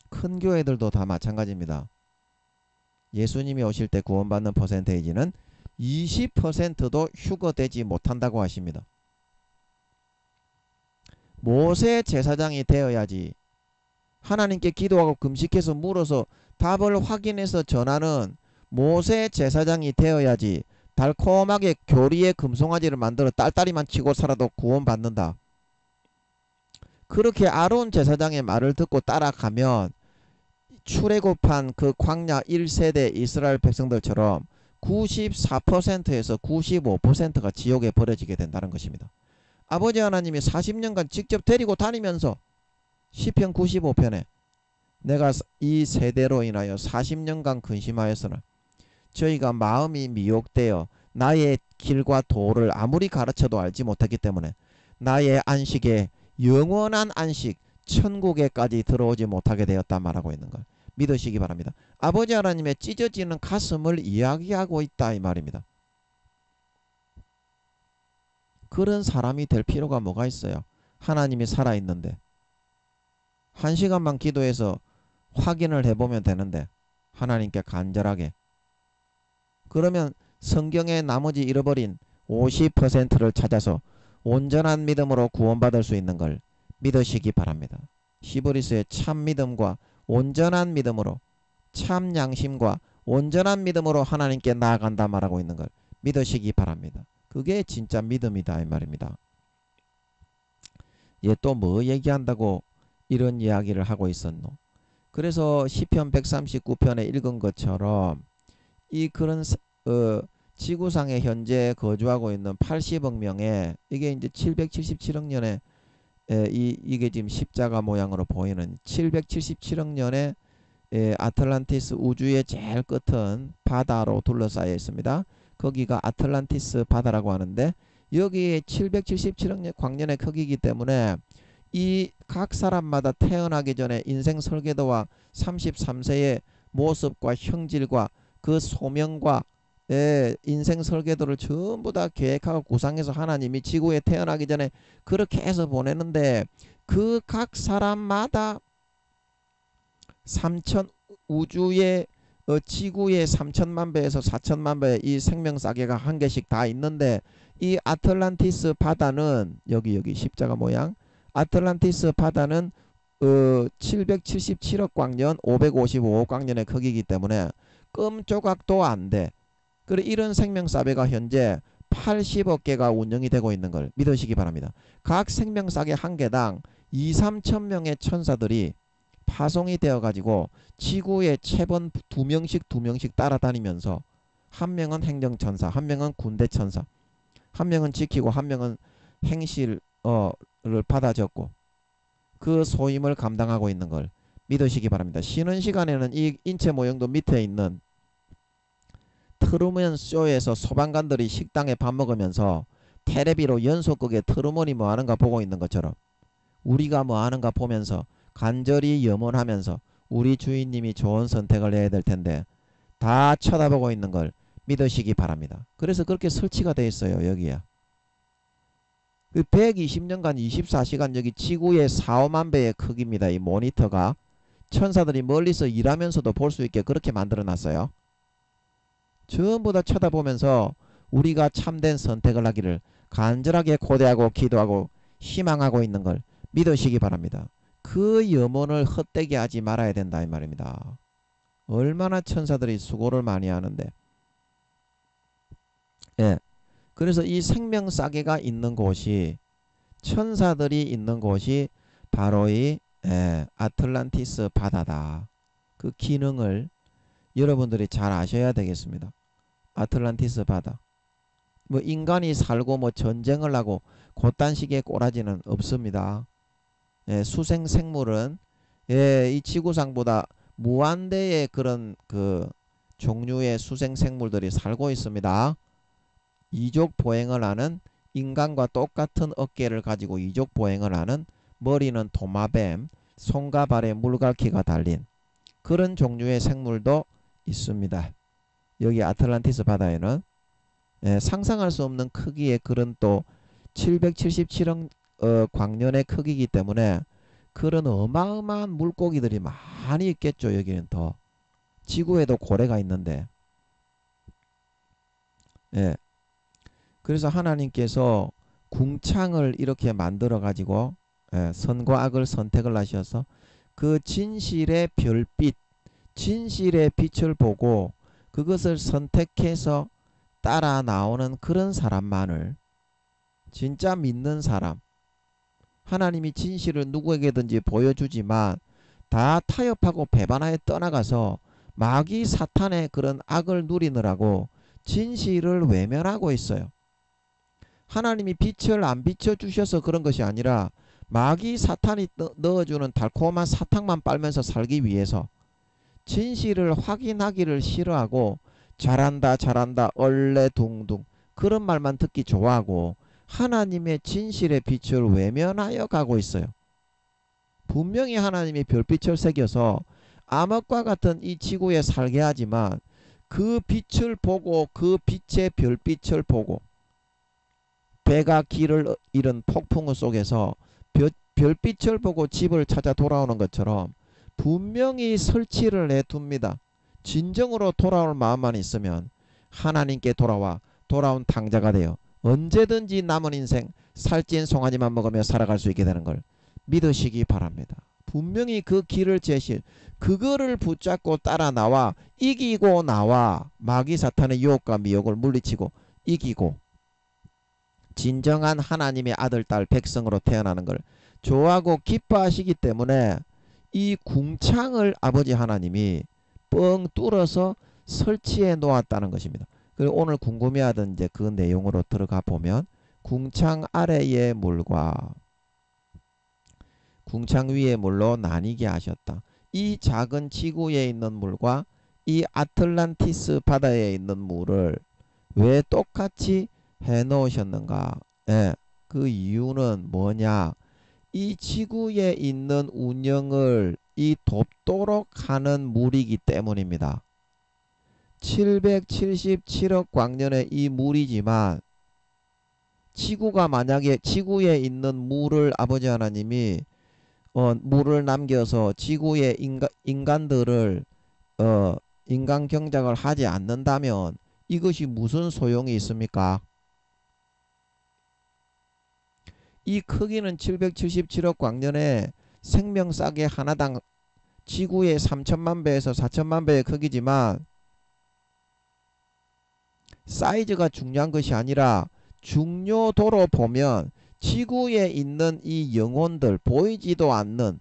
큰 교회들도 다 마찬가지입니다. 예수님이 오실 때 구원받는 퍼센테이지는 20%도 휴거되지 못한다고 하십니다. 모세 제사장이 되어야지 하나님께 기도하고 금식해서 물어서 답을 확인해서 전하는 모세 제사장이 되어야지 달콤하게 교리의 금송아지를 만들어 딸딸이만 치고 살아도 구원받는다. 그렇게 아론 제사장의 말을 듣고 따라가면 출애굽한 그 광야 1세대 이스라엘 백성들처럼 94%에서 95%가 지옥에 버려지게 된다는 것입니다. 아버지 하나님이 40년간 직접 데리고 다니면서 시편 95편에 내가 이 세대로 인하여 40년간 근심하였으나 저희가 마음이 미혹되어 나의 길과 도를 아무리 가르쳐도 알지 못했기 때문에 나의 안식에 영원한 안식 천국에까지 들어오지 못하게 되었다 말하고 있는 걸 믿으시기 바랍니다. 아버지 하나님의 찢어지는 가슴을 이야기하고 있다 이 말입니다. 그런 사람이 될 필요가 뭐가 있어요? 하나님이 살아있는데 1시간만 기도해서 확인을 해보면 되는데 하나님께 간절하게 그러면 성경의 나머지 잃어버린 50%를 찾아서 온전한 믿음으로 구원받을 수 있는 걸 믿으시기 바랍니다. 히브리서의 참 믿음과 온전한 믿음으로 참 양심과 온전한 믿음으로 하나님께 나아간다 말하고 있는 걸 믿으시기 바랍니다. 그게 진짜 믿음이다 이 말입니다. 얘 또 뭐 얘기한다고 이런 이야기를 하고 있었노? 그래서 시편 139편에 읽은 것처럼 이 그런 지구상에 현재 거주하고 있는 80억 명의 이게 이제 777억 년에 이게 지금 십자가 모양으로 보이는 777억 년의 아틀란티스 우주의 제일 끝은 바다로 둘러싸여 있습니다. 거기가 아틀란티스 바다라고 하는데 여기에 777억 년 광년의 크기이기 때문에 이 각 사람마다 태어나기 전에 인생 설계도와 33세의 모습과 형질과 그 소명과 인생 설계도를 전부 다 계획하고 구상해서 하나님이 지구에 태어나기 전에 그렇게 해서 보내는데 그 각 사람마다 3천 우주의 지구의 3천만 배에서 4천만 배의 이 생명사계가 한 개씩 다 있는데 이 아틀란티스 바다는 여기 십자가 모양 아틀란티스 바다는 777억 광년 555억 광년의 크기이기 때문에 끔조각도 안 돼. 그리고 이런 생명사배가 현재 80억 개가 운영이 되고 있는 걸 믿으시기 바랍니다. 각 생명사계 한 개당 2, 3천 명의 천사들이 파송이 되어 가지고 지구에 채번 두 명씩 따라다니면서 한 명은 행정천사, 한 명은 군대천사, 한 명은 지키고 한 명은 행실을 받아 적고 그 소임을 감당하고 있는 걸 믿으시기 바랍니다. 쉬는 시간에는 이 인체 모형도 밑에 있는 트루먼 쇼에서 소방관들이 식당에 밥 먹으면서 테레비로 연속극에 트루먼이 뭐 하는가 보고 있는 것처럼 우리가 뭐 하는가 보면서 간절히 염원하면서 우리 주인님이 좋은 선택을 해야 될 텐데 다 쳐다보고 있는 걸 믿으시기 바랍니다. 그래서 그렇게 설치가 되어 있어요. 여기야. 그 120년간 24시간 여기 지구의 4, 5만 배의 크기입니다. 이 모니터가 천사들이 멀리서 일하면서도 볼 수 있게 그렇게 만들어 놨어요. 전부 다 쳐다보면서 우리가 참된 선택을 하기를 간절하게 고대하고 기도하고 희망하고 있는 걸 믿으시기 바랍니다. 그 염원을 헛되게 하지 말아야 된다 이 말입니다. 얼마나 천사들이 수고를 많이 하는데 그래서 이 생명사계가 있는 곳이 천사들이 있는 곳이 바로 이 아틀란티스 바다다. 그 기능을 여러분들이 잘 아셔야 되겠습니다. 아틀란티스 바다. 뭐 인간이 살고 뭐 전쟁을 하고 그딴 식의 꼬라지는 없습니다. 수생 생물은 이 지구상보다 무한대의 그런 그 종류의 수생 생물들이 살고 있습니다. 이족 보행을 하는 인간과 똑같은 어깨를 가지고 이족 보행을 하는 머리는 도마뱀, 손과 발에 물갈퀴가 달린 그런 종류의 생물도 있습니다. 여기 아틀란티스 바다에는 상상할 수 없는 크기의 그런 또 777억 광년의 크기이기 때문에 그런 어마어마한 물고기들이 많이 있겠죠. 여기는 더 지구에도 고래가 있는데 그래서 하나님께서 궁창을 이렇게 만들어 가지고 선과 악을 선택을 하셔서 그 진실의 별빛 진실의 빛을 보고 그것을 선택해서 따라 나오는 그런 사람만을 진짜 믿는 사람 하나님이 진실을 누구에게든지 보여주지만 다 타협하고 배반하여 떠나가서 마귀 사탄의 그런 악을 누리느라고 진실을 외면하고 있어요. 하나님이 빛을 안 비춰주셔서 그런 것이 아니라 마귀 사탄이 넣어주는 달콤한 사탕만 빨면서 살기 위해서 진실을 확인하기를 싫어하고 잘한다 잘한다 얼레둥둥 그런 말만 듣기 좋아하고 하나님의 진실의 빛을 외면하여 가고 있어요. 분명히 하나님이 별빛을 새겨서 암흑과 같은 이 지구에 살게 하지만 그 빛을 보고 그 빛의 별빛을 보고 배가 길을 잃은 폭풍우 속에서 별빛을 보고 집을 찾아 돌아오는 것처럼 분명히 설치를 해둡니다. 진정으로 돌아올 마음만 있으면 하나님께 돌아온 탕자가 되어 언제든지 남은 인생 살찐 송아지만 먹으며 살아갈 수 있게 되는 걸 믿으시기 바랍니다. 분명히 그 길을 제시 그거를 붙잡고 따라 나와 이기고 나와 마귀 사탄의 유혹과 미혹을 물리치고 이기고 진정한 하나님의 아들 딸 백성으로 태어나는 걸 좋아하고 기뻐하시기 때문에 이 궁창을 아버지 하나님이 뻥 뚫어서 설치해 놓았다는 것입니다. 그리고 오늘 궁금해하던 이제 그 내용으로 들어가 보면 궁창 아래의 물과 궁창 위의 물로 나뉘게 하셨다. 이 작은 지구에 있는 물과 이 아틀란티스 바다에 있는 물을 왜 똑같이 해 놓으셨는가? 예, 그 이유는 뭐냐? 이 지구에 있는 운영을 이 돕도록 하는 물이기 때문입니다. 777억 광년의 이 물이지만 지구가 만약에 지구에 있는 물을 아버지 하나님이 물을 남겨서 지구의 인간들을 인간 경작을 하지 않는다면 이것이 무슨 소용이 있습니까? 이 크기는 777억 광년의 생명싸개 하나당 지구의 3천만 배에서 4천만 배의 크기지만 사이즈가 중요한 것이 아니라 중요도로 보면 지구에 있는 이 영혼들 보이지도 않는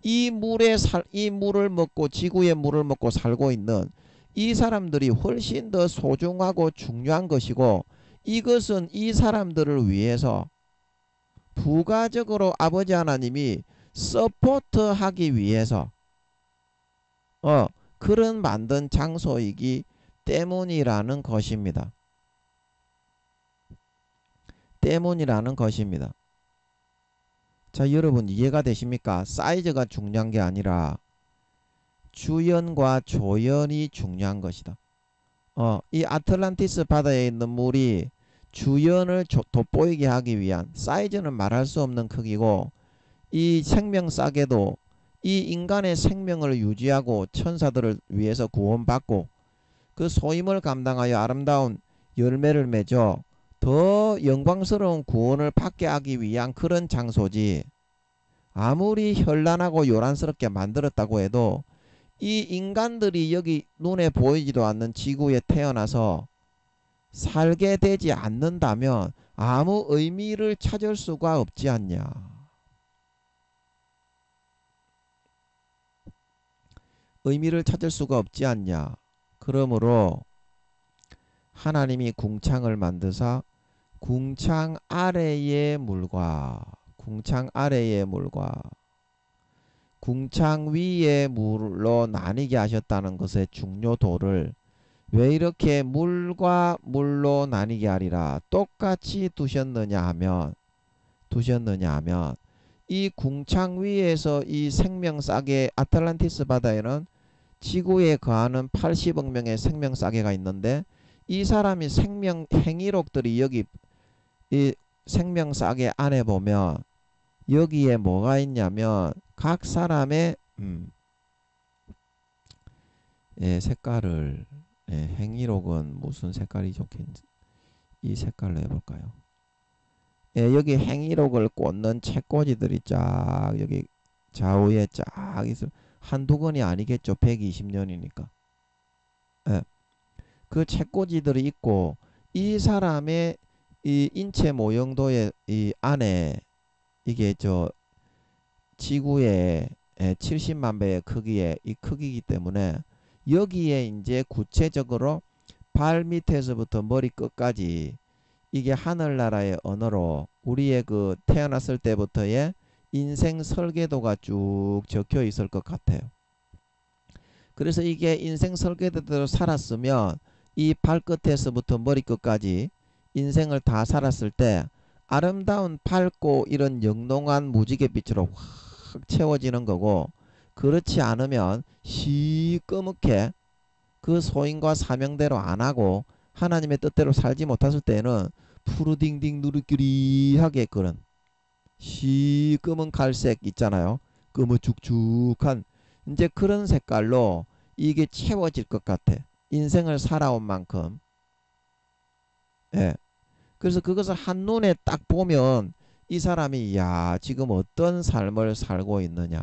이 물을 먹고 지구의 물을 먹고 살고 있는 이 사람들이 훨씬 더 소중하고 중요한 것이고 이것은 이 사람들을 위해서 부가적으로 아버지 하나님이 서포트하기 위해서 그런 만든 장소이기 때문이라는 것입니다. 때문이라는 것입니다. 자, 여러분 이해가 되십니까? 사이즈가 중요한 게 아니라 주연과 조연이 중요한 것이다. 이 아틀란티스 바다에 있는 물이 주연을 돋보이게 하기 위한 사이즈는 말할 수 없는 크기고 이 생명싸개도 이 인간의 생명을 유지하고 천사들을 위해서 구원받고 그 소임을 감당하여 아름다운 열매를 맺어 더 영광스러운 구원을 받게 하기 위한 그런 장소지 아무리 현란하고 요란스럽게 만들었다고 해도 이 인간들이 여기 눈에 보이지도 않는 지구에 태어나서 살게 되지 않는다면 아무 의미를 찾을 수가 없지 않냐. 의미를 찾을 수가 없지 않냐. 그러므로 하나님이 궁창을 만드사 궁창 아래의 물과 궁창 궁창 위의 물로 나뉘게 하셨다는 것의 중요도를 왜 이렇게 물과 물로 나뉘게 하리라 똑같이 두셨느냐 하면 이 궁창 위에서 이 생명싸개 아틀란티스 바다에는 지구에 거하는 80억 명의 생명싸개가 있는데 이 사람이 생명 행위록들이 여기 이 생명싸개 안에 보면 여기에 뭐가 있냐면 각 사람의 색깔을 행위록은 무슨 색깔이 좋겠는지 이 색깔로 해볼까요? 여기 행위록을 꽂는 책꽂이들이 쫙 여기 좌우에 쫙 있어 한두 건이 아니겠죠. 120년이니까. 그 책꽂이들이 있고 이 사람의 이 인체 모형도의 이 안에 이게 저 지구의 70만 배의 크기의 이 크기이기 때문에 여기에 이제 구체적으로 발 밑에서부터 머리 끝까지 이게 하늘나라의 언어로 우리의 그 태어났을 때부터의 인생 설계도가 쭉 적혀 있을 것 같아요. 그래서 이게 인생 설계대로 살았으면 이 발끝에서부터 머리끝까지 인생을 다 살았을 때 아름다운 밝고 이런 영롱한 무지갯빛으로 확 채워지는 거고 그렇지 않으면 시꺼멓게 그 소인과 사명대로 안 하고 하나님의 뜻대로 살지 못했을 때는 푸르딩딩 누르끼리하게 그런 시꺼먼 갈색 있잖아요. 검은죽죽한 이제 그런 색깔로 이게 채워질 것 같아. 인생을 살아온 만큼. 예. 그래서 그것을 한눈에 딱 보면 이 사람이 야 지금 어떤 삶을 살고 있느냐.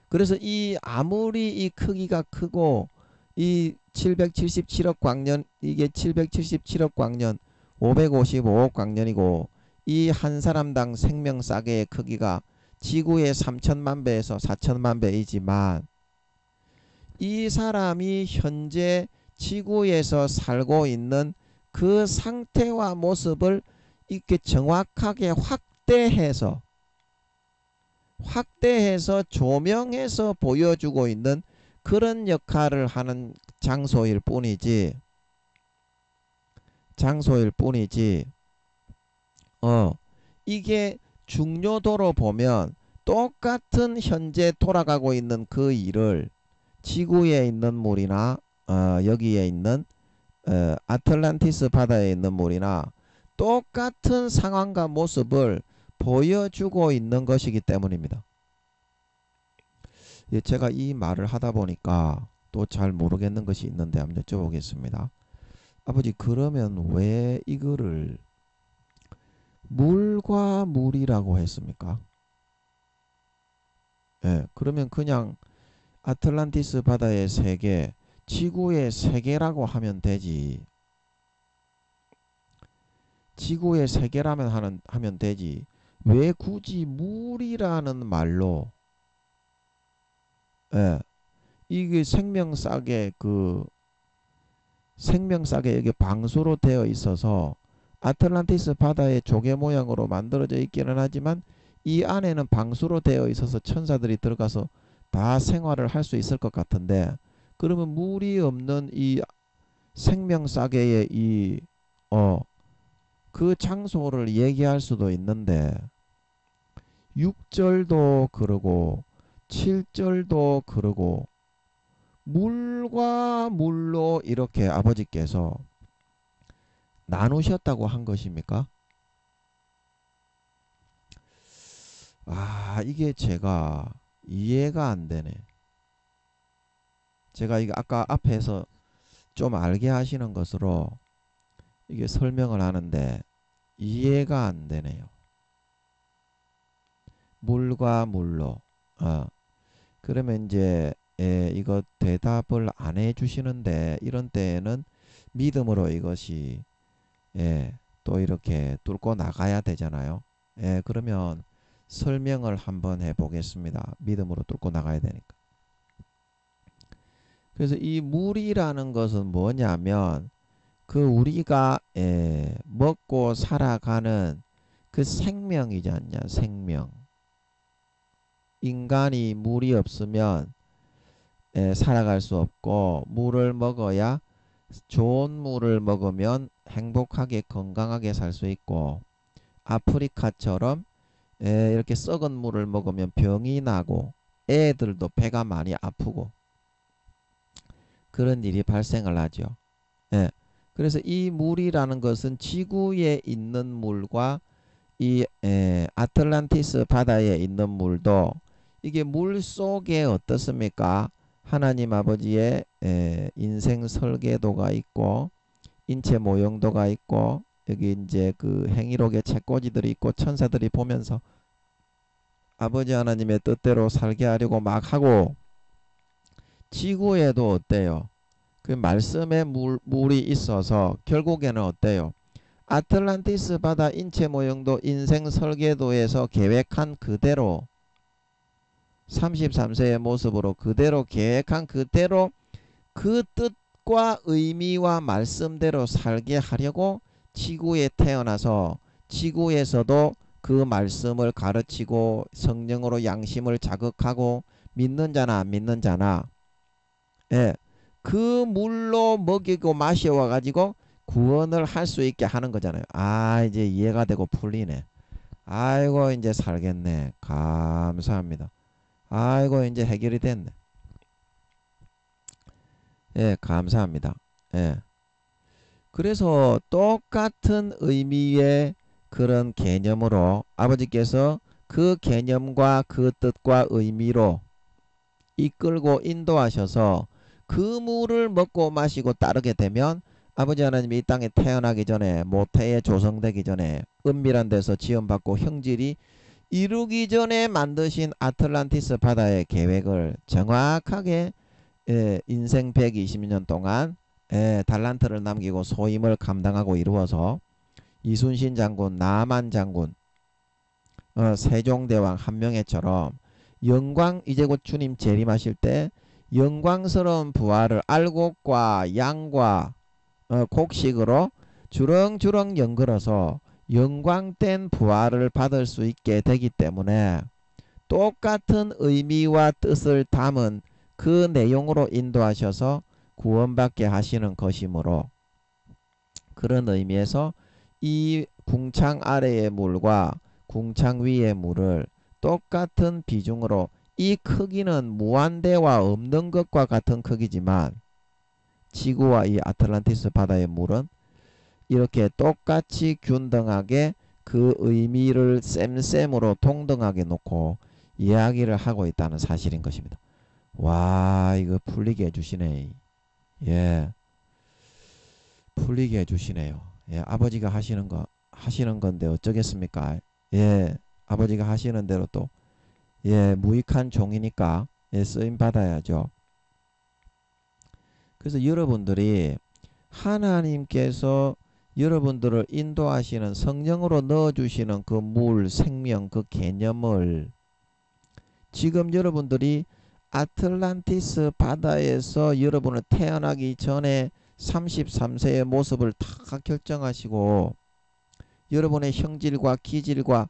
그래서 이 아무리 이 크기가 크고 이 777억 광년 이게 777억 광년 555억 광년이고 이 한 사람당 생명싸개의 크기가 지구의 3천만 배에서 4천만 배이지만 이 사람이 현재 지구에서 살고 있는 그 상태와 모습을 이렇게 정확하게 확대해서 조명해서 보여주고 있는 그런 역할을 하는 장소일 뿐이지 이게 중요도로 보면 똑같은 현재 돌아가고 있는 그 일을 지구에 있는 물이나 여기에 있는 아틀란티스 바다에 있는 물이나 똑같은 상황과 모습을 보여주고 있는 것이기 때문입니다. 예, 제가 이 말을 하다 보니까 또 잘 모르겠는 것이 있는데 한번 여쭤보겠습니다. 아버지, 그러면 왜 이거를 물과 물이라고 했습니까? 예, 그러면 그냥 아틀란티스 바다의 세계, 지구의 세계라고 하면 되지. 지구의 세계라면 하면 되지. 왜 굳이 물이라는 말로 예, 이게 생명싸개 생명싸개 여기 방수로 되어 있어서 아틀란티스 바다의 조개 모양으로 만들어져 있기는 하지만 이 안에는 방수로 되어 있어서 천사들이 들어가서 다 생활을 할 수 있을 것 같은데 그러면 물이 없는 이 생명싸개의 그 장소를 얘기할 수도 있는데 6절도 그러고 7절도 그러고 물과 물로 이렇게 아버지께서 나누셨다고 한 것입니까? 이게 제가 이해가 안 되네. 제가 이거 아까 앞에서 좀 알게 하시는 것으로 이게 설명을 하는데 이해가 안 되네요. 물과 물로. 그러면 이제 이거 대답을 안 해주시는데 이런 때에는 믿음으로 이것이 또 이렇게 뚫고 나가야 되잖아요. 그러면 설명을 한번 해보겠습니다. 믿음으로 뚫고 나가야 되니까. 그래서 이 물이라는 것은 뭐냐면 그 우리가 먹고 살아가는 그 생명이지 않냐, 생명. 인간이 물이 없으면 살아갈 수 없고 물을 먹어야 좋은 물을 먹으면 행복하게 건강하게 살 수 있고 아프리카처럼 이렇게 썩은 물을 먹으면 병이 나고 애들도 배가 많이 아프고 그런 일이 발생을 하죠. 그래서 이 물이라는 것은 지구에 있는 물과 이 아틀란티스 바다에 있는 물도 이게 물 속에 어떻습니까? 하나님 아버지의 인생 설계도가 있고 인체 모형도가 있고 여기 이제 그 행위록의 책꽂이들이 있고 천사들이 보면서 아버지 하나님의 뜻대로 살게 하려고 막 하고 지구에도 어때요? 그 말씀의 물이 있어서 결국에는 어때요? 아틀란티스 바다 인체 모형도 인생 설계도에서 계획한 그대로 33세의 모습으로 그대로 계획한 그대로 그 뜻과 의미와 말씀대로 살게 하려고 지구에 태어나서 지구에서도 그 말씀을 가르치고 성령으로 양심을 자극하고 믿는 자나 안 믿는 자나 그 물로 먹이고 마셔와 가지고 구원을 할 수 있게 하는 거잖아요. 이제 이해가 되고 풀리네. 아이고 이제 살겠네. 감사합니다. 아이고 이제 해결이 됐네. 감사합니다. 그래서 똑같은 의미의 그런 개념으로 아버지께서 그 개념과 그 뜻과 의미로 이끌고 인도하셔서 그 물을 먹고 마시고 따르게 되면 아버지 하나님이 이 땅에 태어나기 전에 모태에 조성되기 전에 은밀한 데서 지원받고 형질이 이루기 전에 만드신 아틀란티스 바다의 계획을 정확하게 인생 120년 동안 달란트를 남기고 소임을 감당하고 이루어서 이순신 장군, 남한 장군, 세종대왕 한명회처럼 영광, 이제 곧 주님 재림하실 때 영광스러운 부활을 알곡과 양과 곡식으로 주렁주렁 연걸어서 영광된 부활을 받을 수 있게 되기 때문에 똑같은 의미와 뜻을 담은 그 내용으로 인도하셔서 구원받게 하시는 것이므로, 그런 의미에서 이 궁창 아래의 물과 궁창 위의 물을 똑같은 비중으로, 이 크기는 무한대와 없는 것과 같은 크기지만 지구와 이 아틀란티스 바다의 물은 이렇게 똑같이 균등하게 그 의미를 쌤쌤으로 동등하게 놓고 이야기를 하고 있다는 사실인 것입니다. 와, 이거 풀리게 해주시네. 예, 풀리게 해주시네요. 예, 아버지가 하시는 건데 어쩌겠습니까? 예, 아버지가 하시는 대로 또, 예, 무익한 종이니까, 예, 쓰임 받아야죠. 그래서 여러분들이 하나님께서 여러분들을 인도하시는, 성령으로 넣어주시는 그 물, 생명, 그 개념을 지금 여러분들이 아틀란티스 바다에서 여러분을 태어나기 전에 33세의 모습을 다 결정하시고 여러분의 형질과 기질과,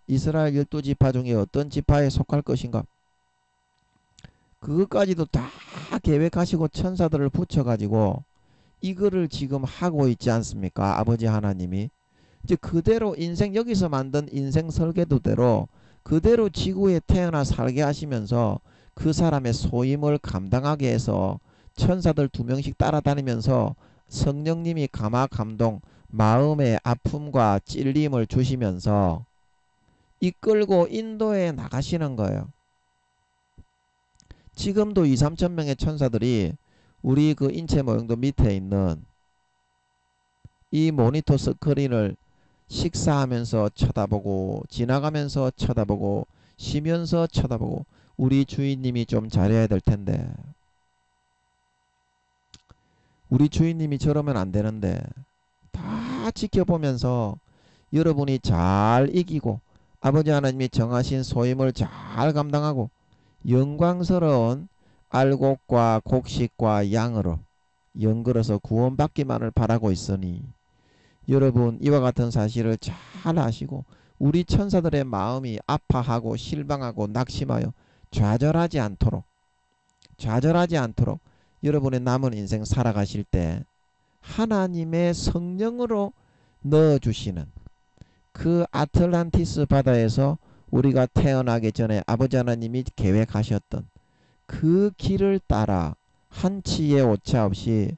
이스라엘 12지파 중에 어떤 지파에 속할 것인가, 그것까지도 다 계획하시고 천사들을 붙여가지고 이거를 지금 하고 있지 않습니까? 아버지 하나님이 이제 그대로 인생, 여기서 만든 인생 설계도대로 그대로 지구에 태어나 살게 하시면서 그 사람의 소임을 감당하게 해서 천사들 2명씩 따라다니면서 성령님이 감화 감동, 마음의 아픔과 찔림을 주시면서 이끌고 인도해 나가시는 거예요. 지금도 2, 3천 명의 천사들이 우리 그 인체 모형도 밑에 있는 이 모니터 스크린을 식사하면서 쳐다보고, 지나가면서 쳐다보고, 쉬면서 쳐다보고, 우리 주인님이 좀 잘해야 될 텐데, 우리 주인님이 저러면 안 되는데, 다 지켜보면서 여러분이 잘 이기고 아버지 하나님이 정하신 소임을 잘 감당하고 영광스러운 알곡과 곡식과 양으로 연걸어서 구원받기만을 바라고 있으니, 여러분 이와 같은 사실을 잘 아시고 우리 천사들의 마음이 아파하고 실망하고 낙심하여 좌절하지 않도록 여러분의 남은 인생 살아가실 때 하나님의 성령으로 넣어주시는 그 아틀란티스 바다에서 우리가 태어나기 전에 아버지 하나님이 계획하셨던 그 길을 따라 한치의 오차 없이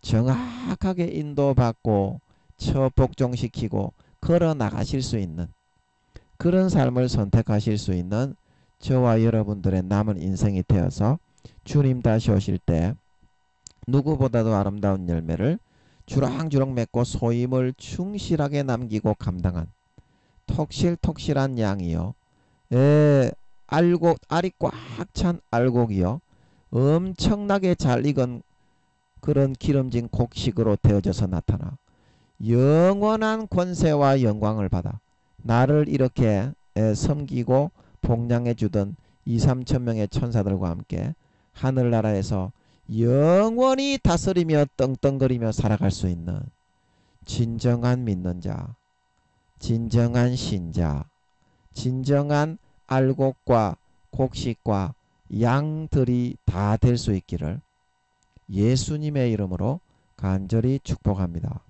정확하게 인도받고 처복종시키고 걸어 나가실 수 있는 그런 삶을 선택하실 수 있는 저와 여러분들의 남은 인생이 되어서 주님 다시 오실 때 누구보다도 아름다운 열매를 주렁주렁 맺고 소임을 충실하게 남기고 감당한 톡실톡실한 양이요, 알이 꽉 찬 알곡이요, 엄청나게 잘 익은 그런 기름진 곡식으로 되어져서 나타나 영원한 권세와 영광을 받아 나를 이렇게 섬기고 복양해 주던 2, 3천 명의 천사들과 함께 하늘나라에서 영원히 다스리며 떵떵거리며 살아갈 수 있는 진정한 믿는 자, 진정한 신자, 진정한 알곡과 곡식과 양들이 다 될 수 있기를 예수님의 이름으로 간절히 축복합니다.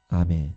아멘.